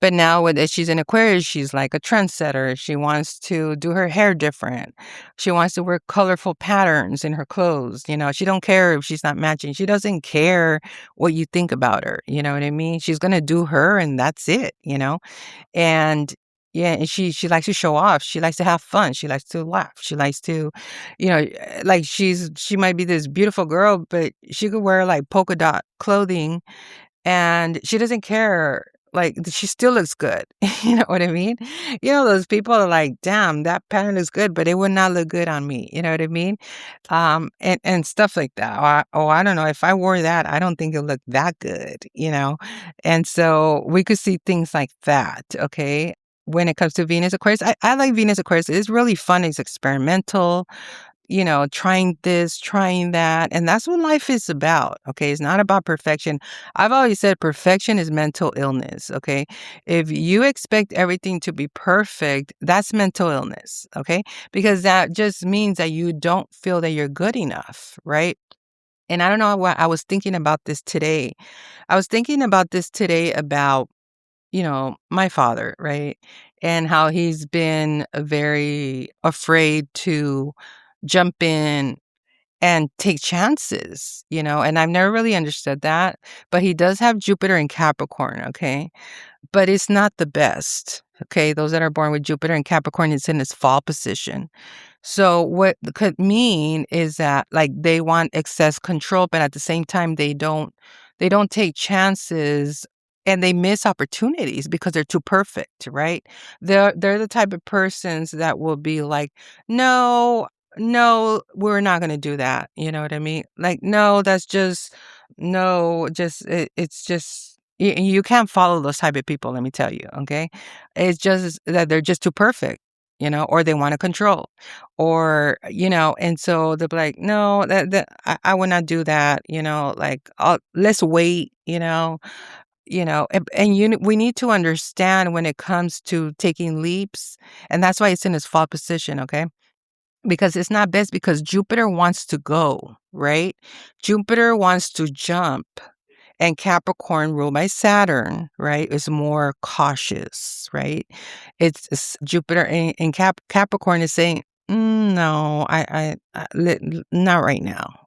But now she's in Aquarius, she's like a trendsetter. She wants to do her hair different. She wants to wear colorful patterns in her clothes. She don't care if she's not matching. She doesn't care what you think about her. You know what I mean? She's going to do her and that's it. And yeah, and she likes to show off. She likes to have fun. She likes to laugh. She likes to, like she might be this beautiful girl, but she could wear like polka dot clothing and she doesn't care. Like she still looks good. You know what I mean? Those people are like, damn, that pattern is good, but it would not look good on me. You know what I mean? And stuff like that. I don't know. If I wore that, I don't think it looked that good. And so we could see things like that. Okay. When it comes to Venus Aquarius, I like Venus Aquarius. It's really fun. It's experimental, trying this, trying that. And that's what life is about. Okay. It's not about perfection. I've always said perfection is mental illness. Okay. If you expect everything to be perfect, that's mental illness. Okay. Because that just means that you don't feel that you're good enough. Right. And I don't know why I was thinking about this today. I was thinking about this today about, my father, right? And how he's been very afraid to jump in and take chances, and I've never really understood that. But he does have Jupiter in Capricorn, okay? But it's not the best, okay? Those that are born with Jupiter in Capricorn, it's in its fall position. So what could mean is that like they want excess control, but at the same time they don't take chances and they miss opportunities because they're too perfect, right? They're the type of persons that will be like, "No, no, we're not gonna do that." You know what I mean? Like, "No, that's just no, just it's just you can't follow those type of people, let me tell you, okay? It's just that they're just too perfect, or they wanna control, or, and so they'll be like, "No, I would not do that," like, "Let's wait," and we need to understand when it comes to taking leaps, and that's why it's in its fall position, okay? Because it's not best because Jupiter wants to go, right? Jupiter wants to jump, and Capricorn, ruled by Saturn, right, is more cautious, right? It's Jupiter in Capricorn is saying, no, not right now,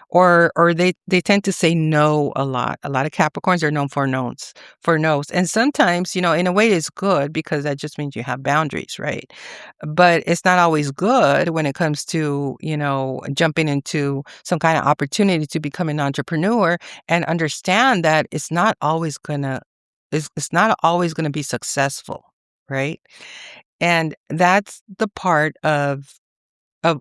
or they tend to say no a lot. A lot of Capricorns are known for no's, and sometimes, in a way, it's good because that just means you have boundaries, right? But it's not always good when it comes to, jumping into some kind of opportunity to become an entrepreneur and understand that it's not always gonna be successful, right? And that's the part of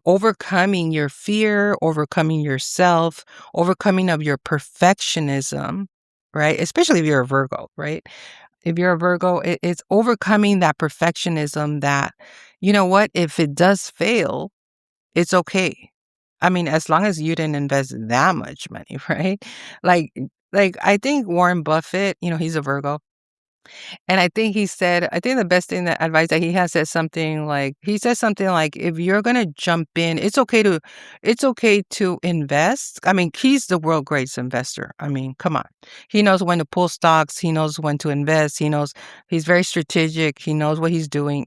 overcoming your fear, overcoming yourself, overcoming of your perfectionism, right? Especially if you're a Virgo, right? If you're a Virgo, it's overcoming that perfectionism that, you know what, if it does fail, it's okay. I mean, as long as you didn't invest that much money, right? Like I think Warren Buffett, he's a Virgo, and I think the best thing that advice that he has said something like he says something like, if you're gonna jump in, it's okay to invest. I mean, he's the world greatest investor. I mean, come on. He knows when to pull stocks, he knows when to invest, he's very strategic, he knows what he's doing.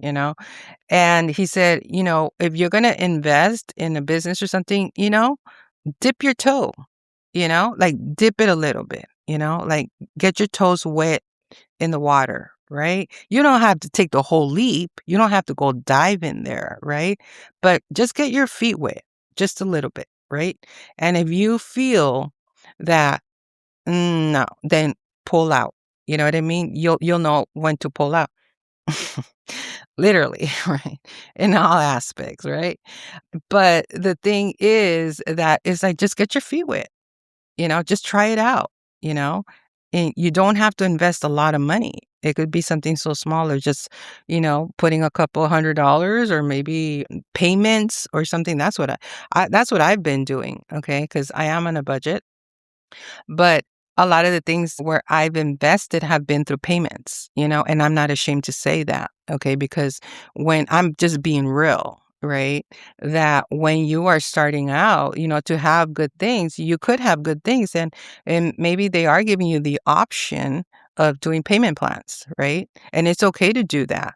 And he said, if you're gonna invest in a business or something, dip your toe, like dip it a little bit, like get your toes wet in the water, right? You don't have to take the whole leap. You don't have to go dive in there, right? But just get your feet wet just a little bit, right? And if you feel that no, then pull out. You know what I mean? You'll know when to pull out. Literally, right? In all aspects, right? But the thing is that it's like just get your feet wet. Just try it out, you know? And you don't have to invest a lot of money. It could be something so small as just, putting a couple $100 or maybe payments or something. That's what I've been doing, okay? Because I am on a budget. But a lot of the things where I've invested have been through payments, and I'm not ashamed to say that, okay? Because when I'm just being real, right? That when you are starting out, to have good things, you could have good things and maybe they are giving you the option of doing payment plans, right? And it's okay to do that.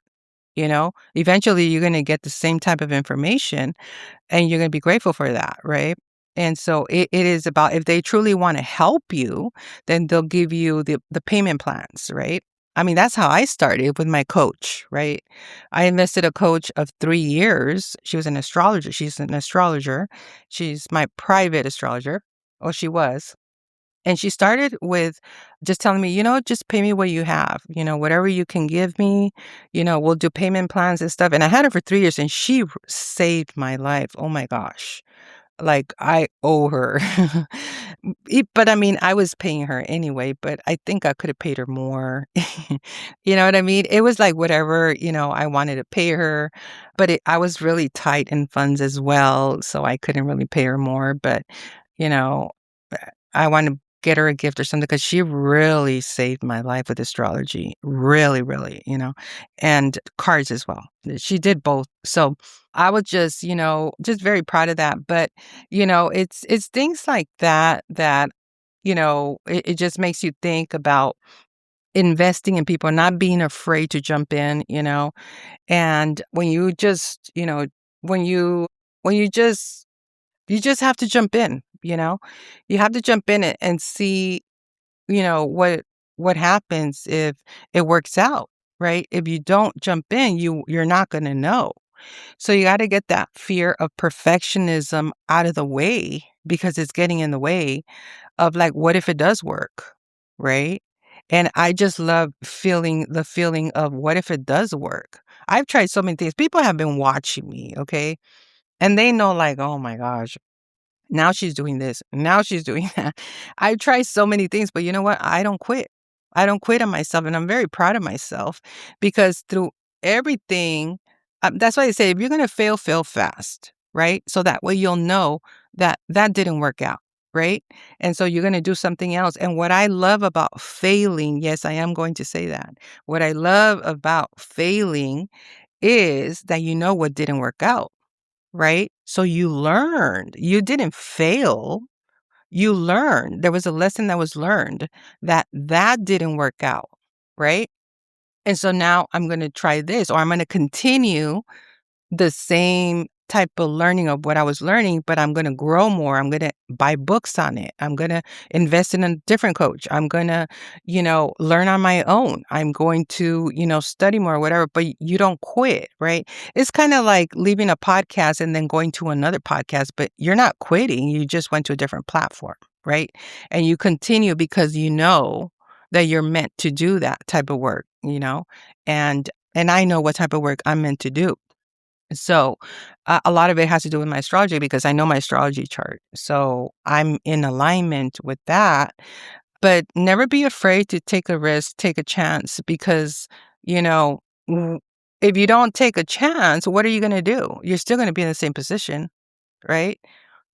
Eventually you're going to get the same type of information and you're gonna be grateful for that, right? And so it is about if they truly wanna help you, then they'll give you the payment plans, right? I mean, that's how I started with my coach, right? I invested a coach of 3 years. She was an astrologer. She's an astrologer. She's my private astrologer. Oh, she was. And she started with just telling me, just pay me what you have, whatever you can give me, we'll do payment plans and stuff. And I had her for 3 years and she saved my life. Oh my gosh. Like I owe her. But I mean, I was paying her anyway, but I think I could have paid her more. You know what I mean? It was like whatever, I wanted to pay her, but I was really tight in funds as well. So I couldn't really pay her more. But, you know, I want to get her a gift or something because she really saved my life with astrology. Really, really, and cards as well. She did both. So I was just very proud of that. But, it's things like that, it just makes you think about investing in people, not being afraid to jump in. And when you just, when you just have to jump in. You have to jump in it and see, what happens if it works out, right? If you don't jump in, you're not going to know. So you got to get that fear of perfectionism out of the way because it's getting in the way of like, what if it does work, right? And I just love feeling the feeling of what if it does work? I've tried so many things. People have been watching me, okay? And they know, like, oh my gosh, now she's doing this. Now she's doing that. I try so many things, but you know what? I don't quit. I don't quit on myself. And I'm very proud of myself because through everything, that's why I say if you're going to fail, fail fast, right? So that way you'll know that that didn't work out, right? And so you're going to do something else. And what I love about failing, yes, I am going to say that. What I love about failing is that you know what didn't work out, right? So you learned. You didn't fail. You learned. There was a lesson that was learned that that didn't work out, right? And so now I'm going to try this or I'm going to continue the same type of learning of what I was learning, but I'm going to grow more. I'm going to buy books on it. I'm going to invest in a different coach. I'm going to, learn on my own. I'm going to, study more, whatever, but you don't quit, right? It's kind of like leaving a podcast and then going to another podcast, but you're not quitting. You just went to a different platform, right? And you continue because you know that you're meant to do that type of work, and I know what type of work I'm meant to do. So, a lot of it has to do with my astrology because I know my astrology chart. So, I'm in alignment with that. But never be afraid to take a risk, take a chance because, you know, w- if you don't take a chance, what are you going to do? You're still going to be in the same position, right?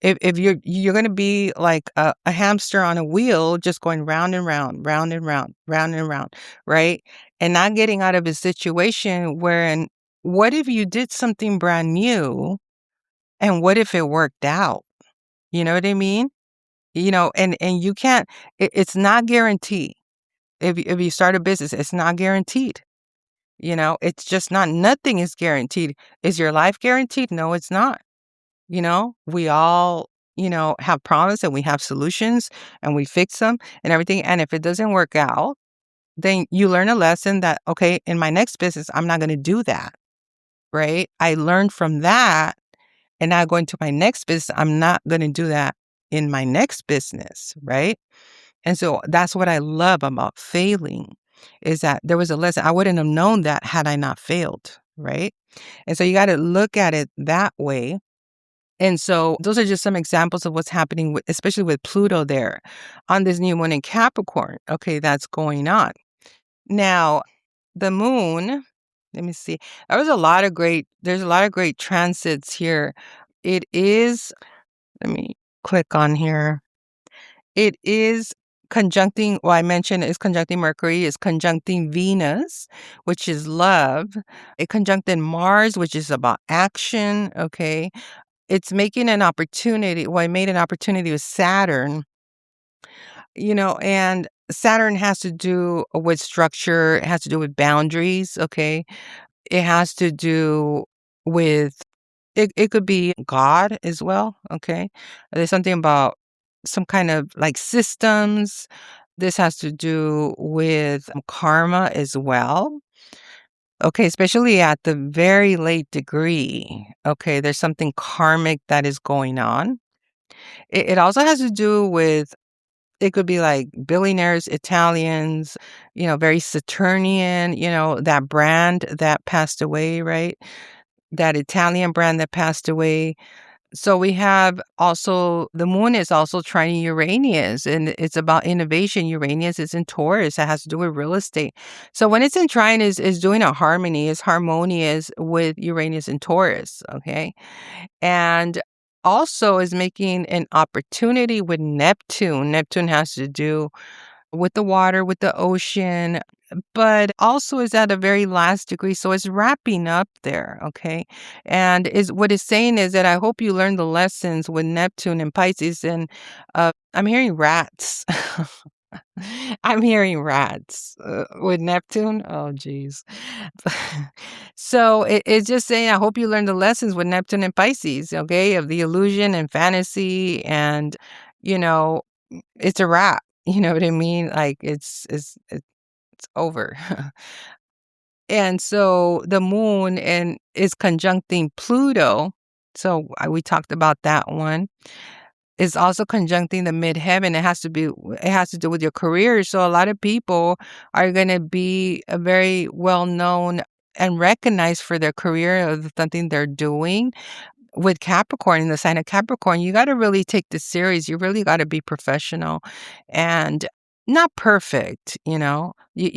If you're gonna be like a hamster on a wheel just going round and round, round and round, round and round, right? And not getting out of a situation wherein what if you did something brand new and what if it worked out? You know what I mean? And you can't it's not guaranteed. If you start a business, it's not guaranteed. It's just not nothing is guaranteed. Is your life guaranteed? No, it's not. We all, have problems and we have solutions and we fix them and everything. And if it doesn't work out, then you learn a lesson that, okay, in my next business, I'm not going to do that. Right. I learned from that. And now going to my next business, I'm not going to do that in my next business. Right. And so that's what I love about failing is that there was a lesson. I wouldn't have known that had I not failed. Right. And so you got to look at it that way. And so those are just some examples of what's happening, especially with Pluto there on this new moon in Capricorn. Okay, that's going on. Now, the moon, let me see. There's a lot of great transits here. It is, let me click on here. It is conjuncting, well, I mentioned it's conjuncting Mercury, it's conjuncting Venus, which is love. It conjuncted Mars, which is about action. Okay. It's making an opportunity well, it made an opportunity with Saturn, and Saturn has to do with structure, it has to do with boundaries, okay? It has to do with it could be God as well, okay? There's something about some kind of, like, systems. This has to do with karma as well. Okay, especially at the very late degree, okay, there's something karmic that is going on. It also has to do with it could be like billionaires, Italians, very Saturnian, that brand that passed away, right? That Italian brand that passed away. So we have also the moon is also trining Uranus and it's about innovation. Uranus is in Taurus. It has to do with real estate. So when it's in trine is doing a harmony, is harmonious with Uranus and Taurus. Okay. And also is making an opportunity with Neptune. Neptune has to do with the water, with the ocean, but also is at a very last degree. So it's wrapping up there, okay? And is what it's saying is that I hope you learn the lessons with Neptune and Pisces. And I'm hearing rats. I'm hearing rats with Neptune. Oh, geez. So it's just saying, I hope you learn the lessons with Neptune and Pisces, okay, of the illusion and fantasy. And, you know, it's a wrap. You know what I mean? Like it's over. And so the moon and is conjuncting Pluto. So we talked about that one. is also conjuncting the midheaven. It has to do with your career. So a lot of people are going to be a very well known and recognized for their career of something they're doing. With Capricorn, in the sign of Capricorn, you got to really take this serious. You really got to be professional and not perfect, You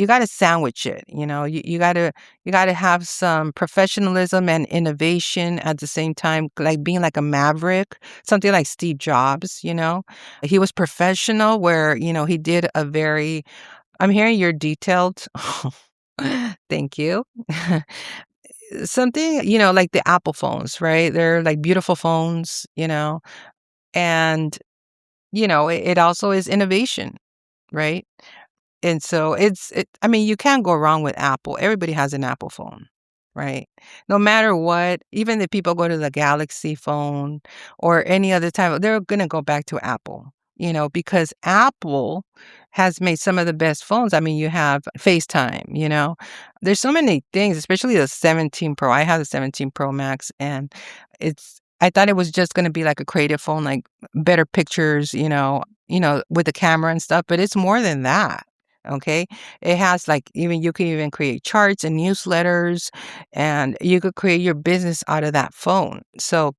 got to sandwich it, you got to have some professionalism and innovation at the same time, like being like a maverick, something like Steve Jobs. He was professional where, he did a very I'm hearing you're detailed. Thank you. Something, like the Apple phones, right? They're like beautiful phones, and, it also is innovation, right? And so I mean, you can't go wrong with Apple. Everybody has an Apple phone, right? No matter what, even if people go to the Galaxy phone or any other type, they're going to go back to Apple, because Apple has made some of the best phones. I mean, you have FaceTime. There's so many things, especially the 17 Pro. I have the 17 Pro Max, and I thought it was just going to be like a creative phone, like better pictures, with the camera and stuff, but it's more than that. Okay. It has like you can even create charts and newsletters, and you could create your business out of that phone. So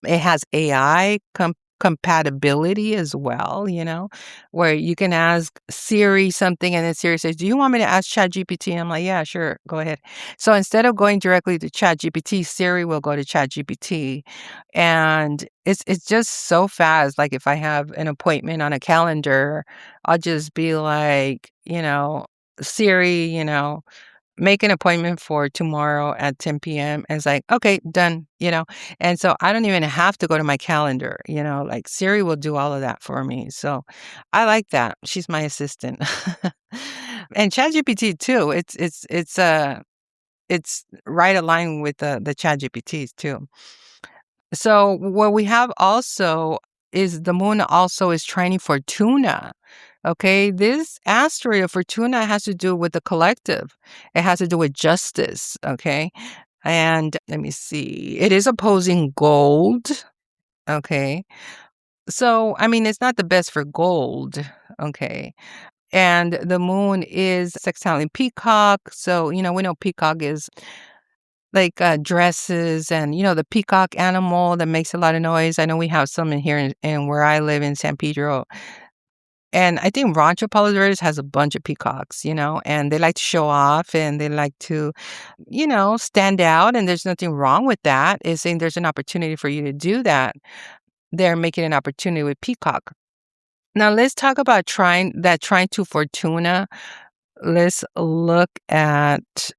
it has AI compatibility as well, where you can ask Siri something and then Siri says, "Do you want me to ask ChatGPT?" And I'm like, "Yeah, sure, go ahead." So instead of going directly to ChatGPT, Siri will go to ChatGPT. And it's just so fast. Like if I have an appointment on a calendar, I'll just be like, Siri, make an appointment for tomorrow at 10 p.m. And it's like, okay, done. And so I don't even have to go to my calendar, like Siri will do all of that for me. So I like that. She's my assistant. And ChatGPT too. It's right aligned with the ChatGPTs too. So what we have also is the moon also is training Fortuna. Okay, this asteroid of Fortuna has to do with the collective. It has to do with justice. Okay, and let me see. It is opposing gold. Okay, so I mean it's not the best for gold. Okay, and the moon is sextiling Peacock. So we know Peacock is like, dresses and, the peacock animal that makes a lot of noise. I know we have some in here in where I live in San Pedro, and I think Rancho Palos Verdes has a bunch of peacocks, and they like to show off and they like to, stand out, and there's nothing wrong with that. It's saying there's an opportunity for you to do that. They're making an opportunity with peacock. Now let's talk about trying to Fortuna. Let's look at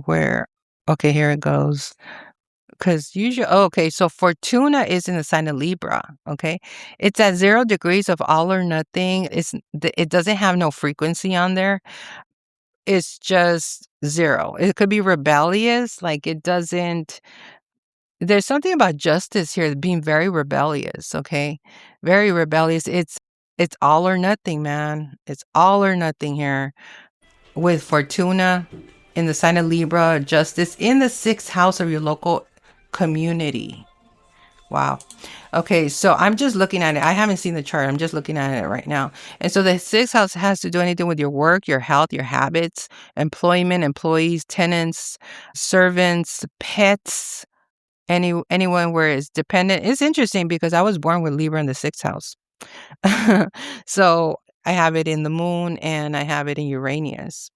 where okay, here it goes. 'Cause usually okay, so Fortuna is in the sign of Libra, okay? It's at 0 degrees of all or nothing. It doesn't have no frequency on there. It's just 0. It could be rebellious, like, it doesn't there's something about justice here, being very rebellious, okay? Very rebellious. It's all or nothing, man. It's all or nothing here with Fortuna in the sign of Libra, justice in the 6th house of your local community. Wow. Okay, so I'm just looking at it. I haven't seen the chart. I'm just looking at it right now. And so the 6th house has to do anything with your work, your health, your habits, employment, employees, tenants, servants, pets, anyone where it's dependent. It's interesting because I was born with Libra in the 6th house. So I have it in the moon and I have it in Uranus.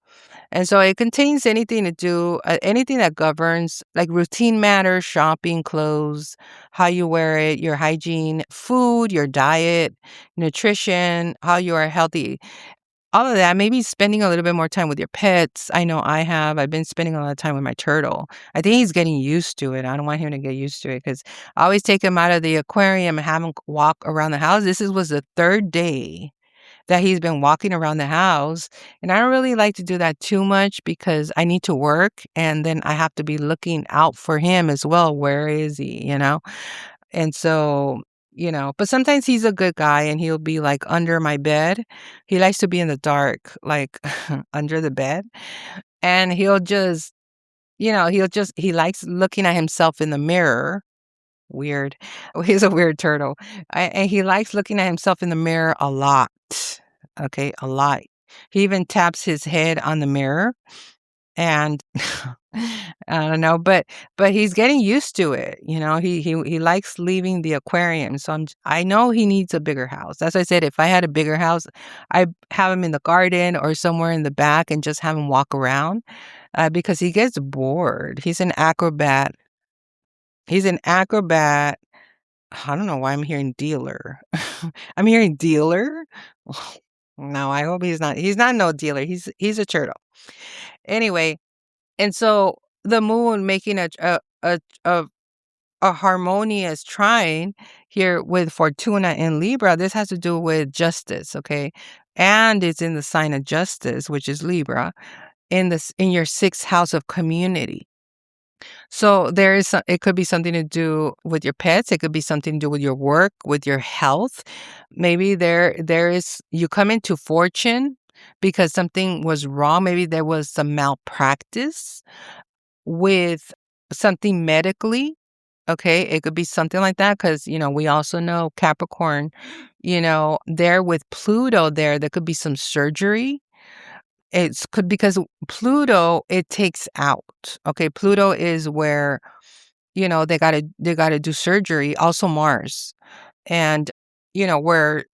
And so it contains anything to do, anything that governs like routine matters, shopping, clothes, how you wear it, your hygiene, food, your diet, nutrition, how you are healthy. All of that, maybe spending a little bit more time with your pets. I know I have. I've been spending a lot of time with my turtle. I think he's getting used to it. I don't want him to get used to it because I always take him out of the aquarium and have him walk around the house. Was the 3rd day that he's been walking around the house. And I don't really like to do that too much because I need to work and then I have to be looking out for him as well. Where is he? And so, but sometimes he's a good guy and he'll be like under my bed. He likes to be in the dark, like under the bed. And he likes looking at himself in the mirror. Weird. He's a weird turtle. And he likes looking at himself in the mirror a lot. Okay, a lot. He even taps his head on the mirror and I don't know, but he's getting used to it. He likes leaving the aquarium. So I know he needs a bigger house. As I said, if I had a bigger house, I'd have him in the garden or somewhere in the back and just have him walk around because he gets bored. He's an acrobat. He's an acrobat. I don't know why I'm hearing dealer. I'm hearing dealer. No, I hope he's not. He's not no dealer. He's a turtle. Anyway, and so the moon making a a harmonious trine here with Fortuna in Libra. This has to do with justice, okay? And it's in the sign of justice, which is Libra, in your sixth house of community. So it could be something to do with your pets. It could be something to do with your work, with your health. Maybe there is you come into fortune because something was wrong. Maybe there was some malpractice with something medically. Okay, it could be something like that because we also know Capricorn. There with Pluto, there could be some surgery. It's could because Pluto, it takes out. Okay, Pluto is where they gotta do surgery. Also Mars, and where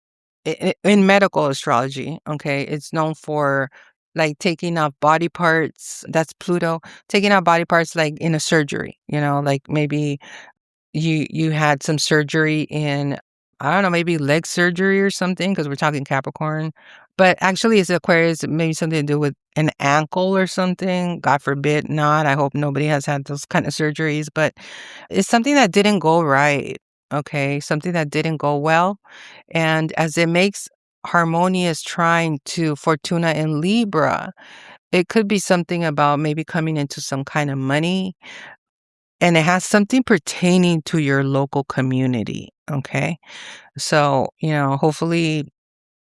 in medical astrology, okay, it's known for like taking out body parts. That's Pluto, taking out body parts like in a surgery. Like maybe you had some surgery in, I don't know, maybe leg surgery or something, because 'cause we're talking Capricorn, but actually it's Aquarius, maybe something to do with an ankle or something, God forbid not, I hope nobody has had those kind of surgeries, but it's something that didn't go right, okay? Something that didn't go well, and as it makes harmonious trine to Fortuna in Libra, it could be something about maybe coming into some kind of money, and it has something pertaining to your local community, okay? So, hopefully,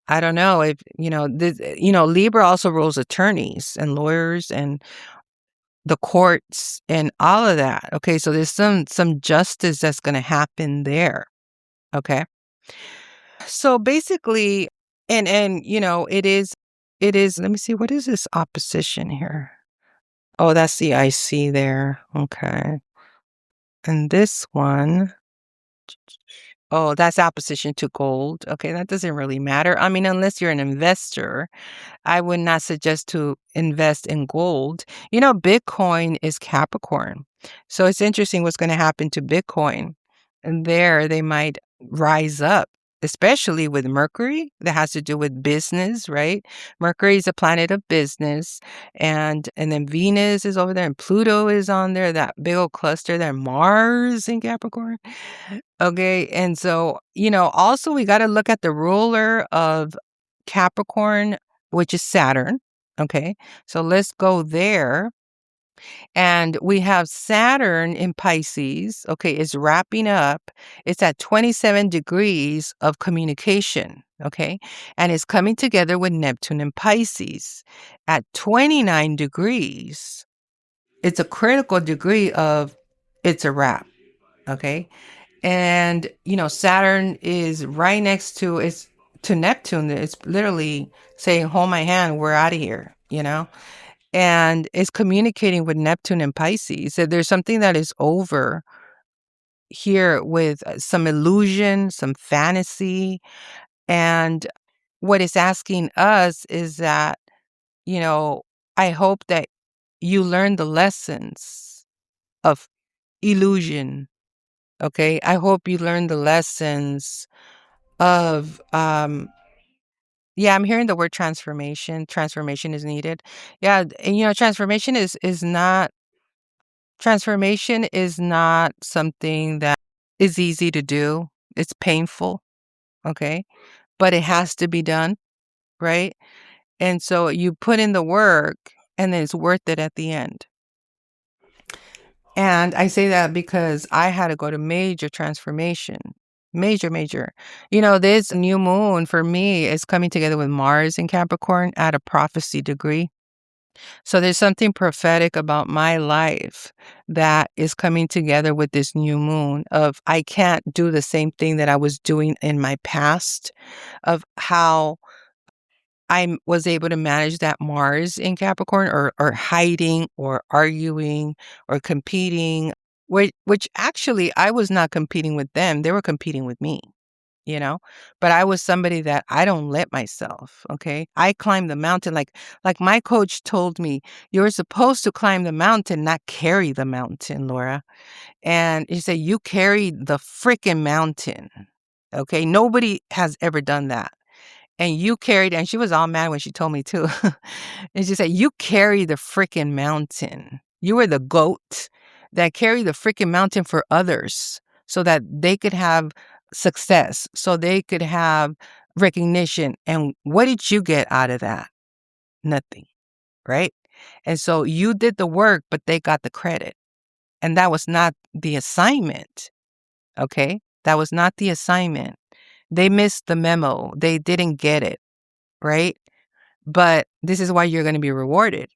I don't know if, Libra also rules attorneys and lawyers and the courts and all of that. Okay, so there's some justice that's going to happen there, okay? So basically, and it is, let me see, what is this opposition here? Oh, that's the IC there. Okay. And this one, oh, that's opposition to gold. Okay, that doesn't really matter. I mean, unless you're an investor, I would not suggest to invest in gold. Bitcoin is Capricorn. So it's interesting what's going to happen to Bitcoin. And there they might rise up, especially with Mercury that has to do with business, right? Mercury is a planet of business, and then Venus is over there and Pluto is on there, that big old cluster there, Mars in Capricorn. Okay, and so, also we got to look at the ruler of Capricorn, which is Saturn. Okay, so let's go there. And we have Saturn in Pisces. Okay, it's wrapping up. It's at 27 degrees of communication. Okay, and it's coming together with Neptune in Pisces at 29 degrees. It's a critical degree of it's a wrap. Okay, and Saturn is right next to Neptune. It's literally saying, hold my hand, we're out of here. And it's communicating with Neptune and Pisces. So there's something that is over here with some illusion, some fantasy. And what it's asking us is that, you know, I hope that you learn the lessons of illusion. Okay. I hope you learn the lessons of, yeah, I'm hearing the word transformation. Transformation is needed. Yeah. And, transformation is not something that is easy to do. It's painful. Okay. But it has to be done. Right. And so you put in the work and then it's worth it at the end. And I say that because I had to go to major transformation. Major, major. This new moon for me is coming together with Mars in Capricorn at a prophecy degree. So there's something prophetic about my life that is coming together with this new moon of I can't do the same thing that I was doing in my past, of how was able to manage that Mars in Capricorn, or hiding or arguing or competing, which actually I was not competing with them, they were competing with me, you know? But I was somebody that I don't let myself, okay? I climbed the mountain like my coach told me, "You're supposed to climb the mountain, not carry the mountain, Laura." And he said, "You carried the freaking mountain." Okay? Nobody has ever done that. And you carried, and she was all mad when she told me too. And she said, "You carry the freaking mountain. You were the goat that carried the freaking mountain for others so that they could have success, so they could have recognition. And what did you get out of that? Nothing, right? And so you did the work, but they got the credit. And that was not the assignment, okay? That was not the assignment. They missed the memo. They didn't get it, right? But this is why you're gonna be rewarded,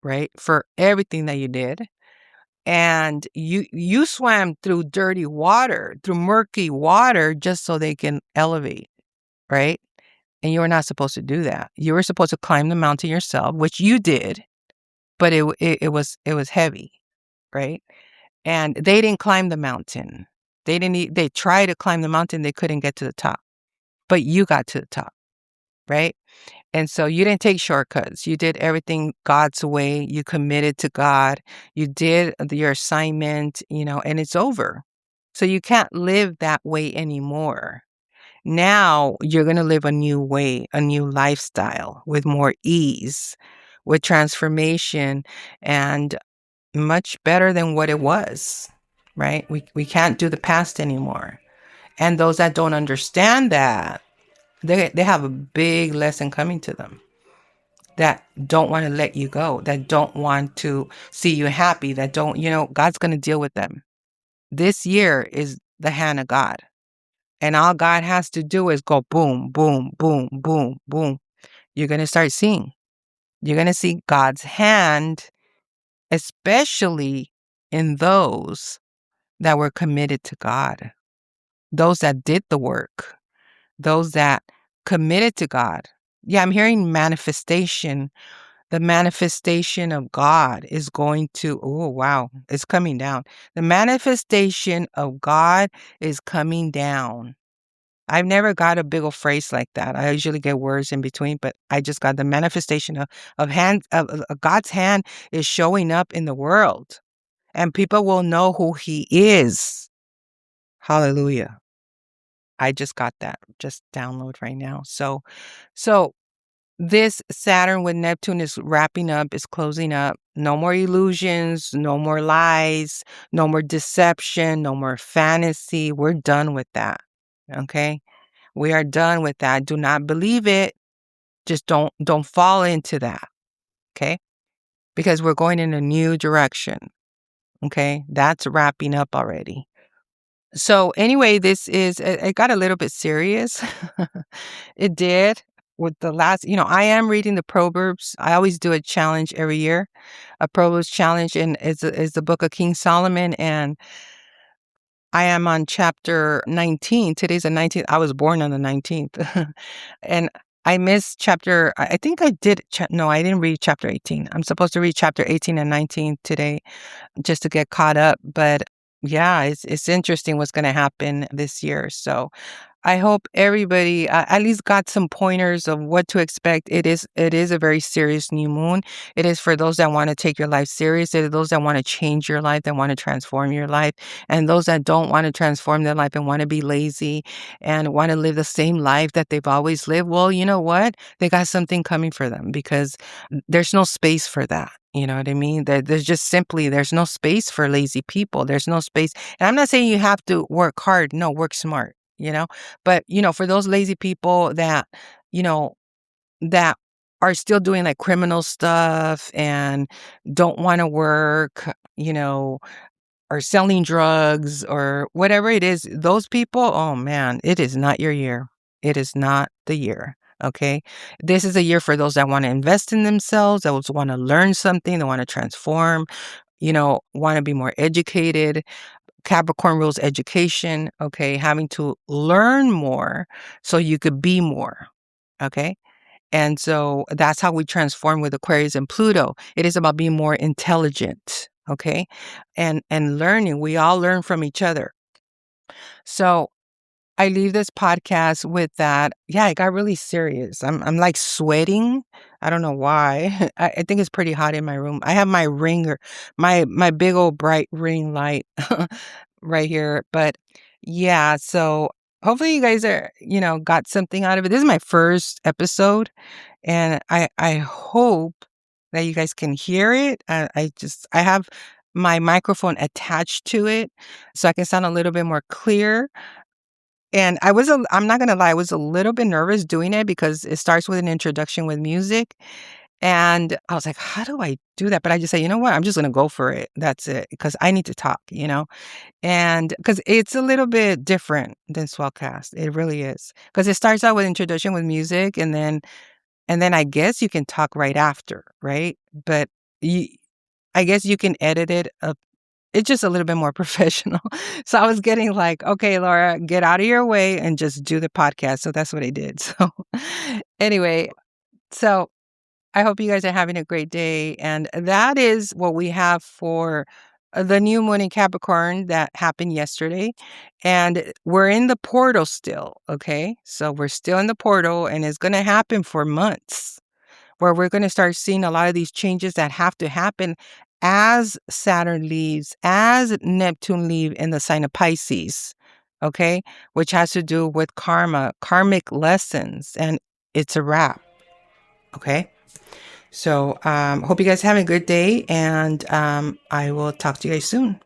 right, for everything that you did. And you swam through dirty water, through murky water just so they can elevate, right? And you were not supposed to do that. You were supposed to climb the mountain yourself, which you did, but it was heavy, right? And they didn't climb the mountain. They tried to climb the mountain, they couldn't get to the top, but you got to the top, right? And so you didn't take shortcuts. You did everything God's way. You committed to God. You did your assignment, and it's over. So you can't live that way anymore. Now you're going to live a new way, a new lifestyle with more ease, with transformation, and much better than what it was, right? We can't do the past anymore. And those that don't understand that, they have a big lesson coming to them, that don't want to let you go, that don't want to see you happy, that don't, God's going to deal with them. This year is the hand of God. And all God has to do is go boom, boom, boom, boom, boom. You're going to start seeing. You're going to see God's hand, especially in those that were committed to God, those that did the work, those that committed to God. Yeah, I'm hearing manifestation. The manifestation of God is going to, oh, wow, it's coming down. The manifestation of God is coming down. I've never got a big old phrase like that. I usually get words in between, but I just got the manifestation of God's hand is showing up in the world, and people will know who He is. Hallelujah. I just got that. Just download right now. So this Saturn with Neptune is wrapping up, is closing up. No more illusions, no more lies, no more deception, no more fantasy. We're done with that. Okay? We are done with that. Do not believe it. Just don't fall into that. Okay? Because we're going in a new direction. Okay? That's wrapping up already. So anyway, it got a little bit serious. It did with the last, I am reading the Proverbs. I always do a challenge every year, a Proverbs challenge, and is the book of King Solomon. And I am on chapter 19. Today's the 19th. I was born on the 19th. And I missed I think I did. No, I didn't read chapter 18. I'm supposed to read chapter 18 and 19 today just to get caught up. But yeah, it's interesting what's going to happen this year. So I hope everybody at least got some pointers of what to expect. It is a very serious new moon. It is for those that want to take your life serious. It is those that want to change your life, that want to transform your life, and those that don't want to transform their life and want to be lazy and want to live the same life that they've always lived. Well, you know what? They got something coming for them, because there's no space for that. You know what I mean? There's no space for lazy people. There's no space. And I'm not saying you have to work hard. No, work smart, But, for those lazy people you know, that are still doing like criminal stuff and don't want to work, or selling drugs or whatever it is, those people, oh man, it is not your year. It is not the year. Okay. This is a year for those that want to invest in themselves, those want to learn something, they want to transform, want to be more educated. Capricorn rules education. Okay. Having to learn more so you could be more. Okay. And so that's how we transform with Aquarius and Pluto. It is about being more intelligent. Okay. And learning. We all learn from each other. So I leave this podcast with that. Yeah, it got really serious. I'm like sweating. I don't know why. I think it's pretty hot in my room. I have my ringer, my big old bright ring light right here. But yeah, so hopefully you guys got something out of it. This is my first episode, and I hope that you guys can hear it. I have my microphone attached to it so I can sound a little bit more clear. And I'm not gonna lie, I was a little bit nervous doing it because it starts with an introduction with music, and I was like, "How do I do that?" But I just say, "You know what? I'm just gonna go for it. That's it, because I need to talk," And because it's a little bit different than Swellcast. It really is. Because it starts out with introduction with music, and then I guess you can talk right after, right? But you I guess you can edit it it's just a little bit more professional. So I was getting like, "Okay, Laura, get out of your way and just do the podcast." So that's what I did. So anyway, so I hope you guys are having a great day. And that is what we have for the new moon in Capricorn that happened yesterday. And we're in the portal still. Okay. So we're still in the portal, and it's going to happen for months, where we're going to start seeing a lot of these changes that have to happen as Saturn leaves, as Neptune leave in the sign of Pisces, okay, which has to do with karma, karmic lessons, and it's a wrap, okay? So hope you guys have a good day, and I will talk to you guys soon.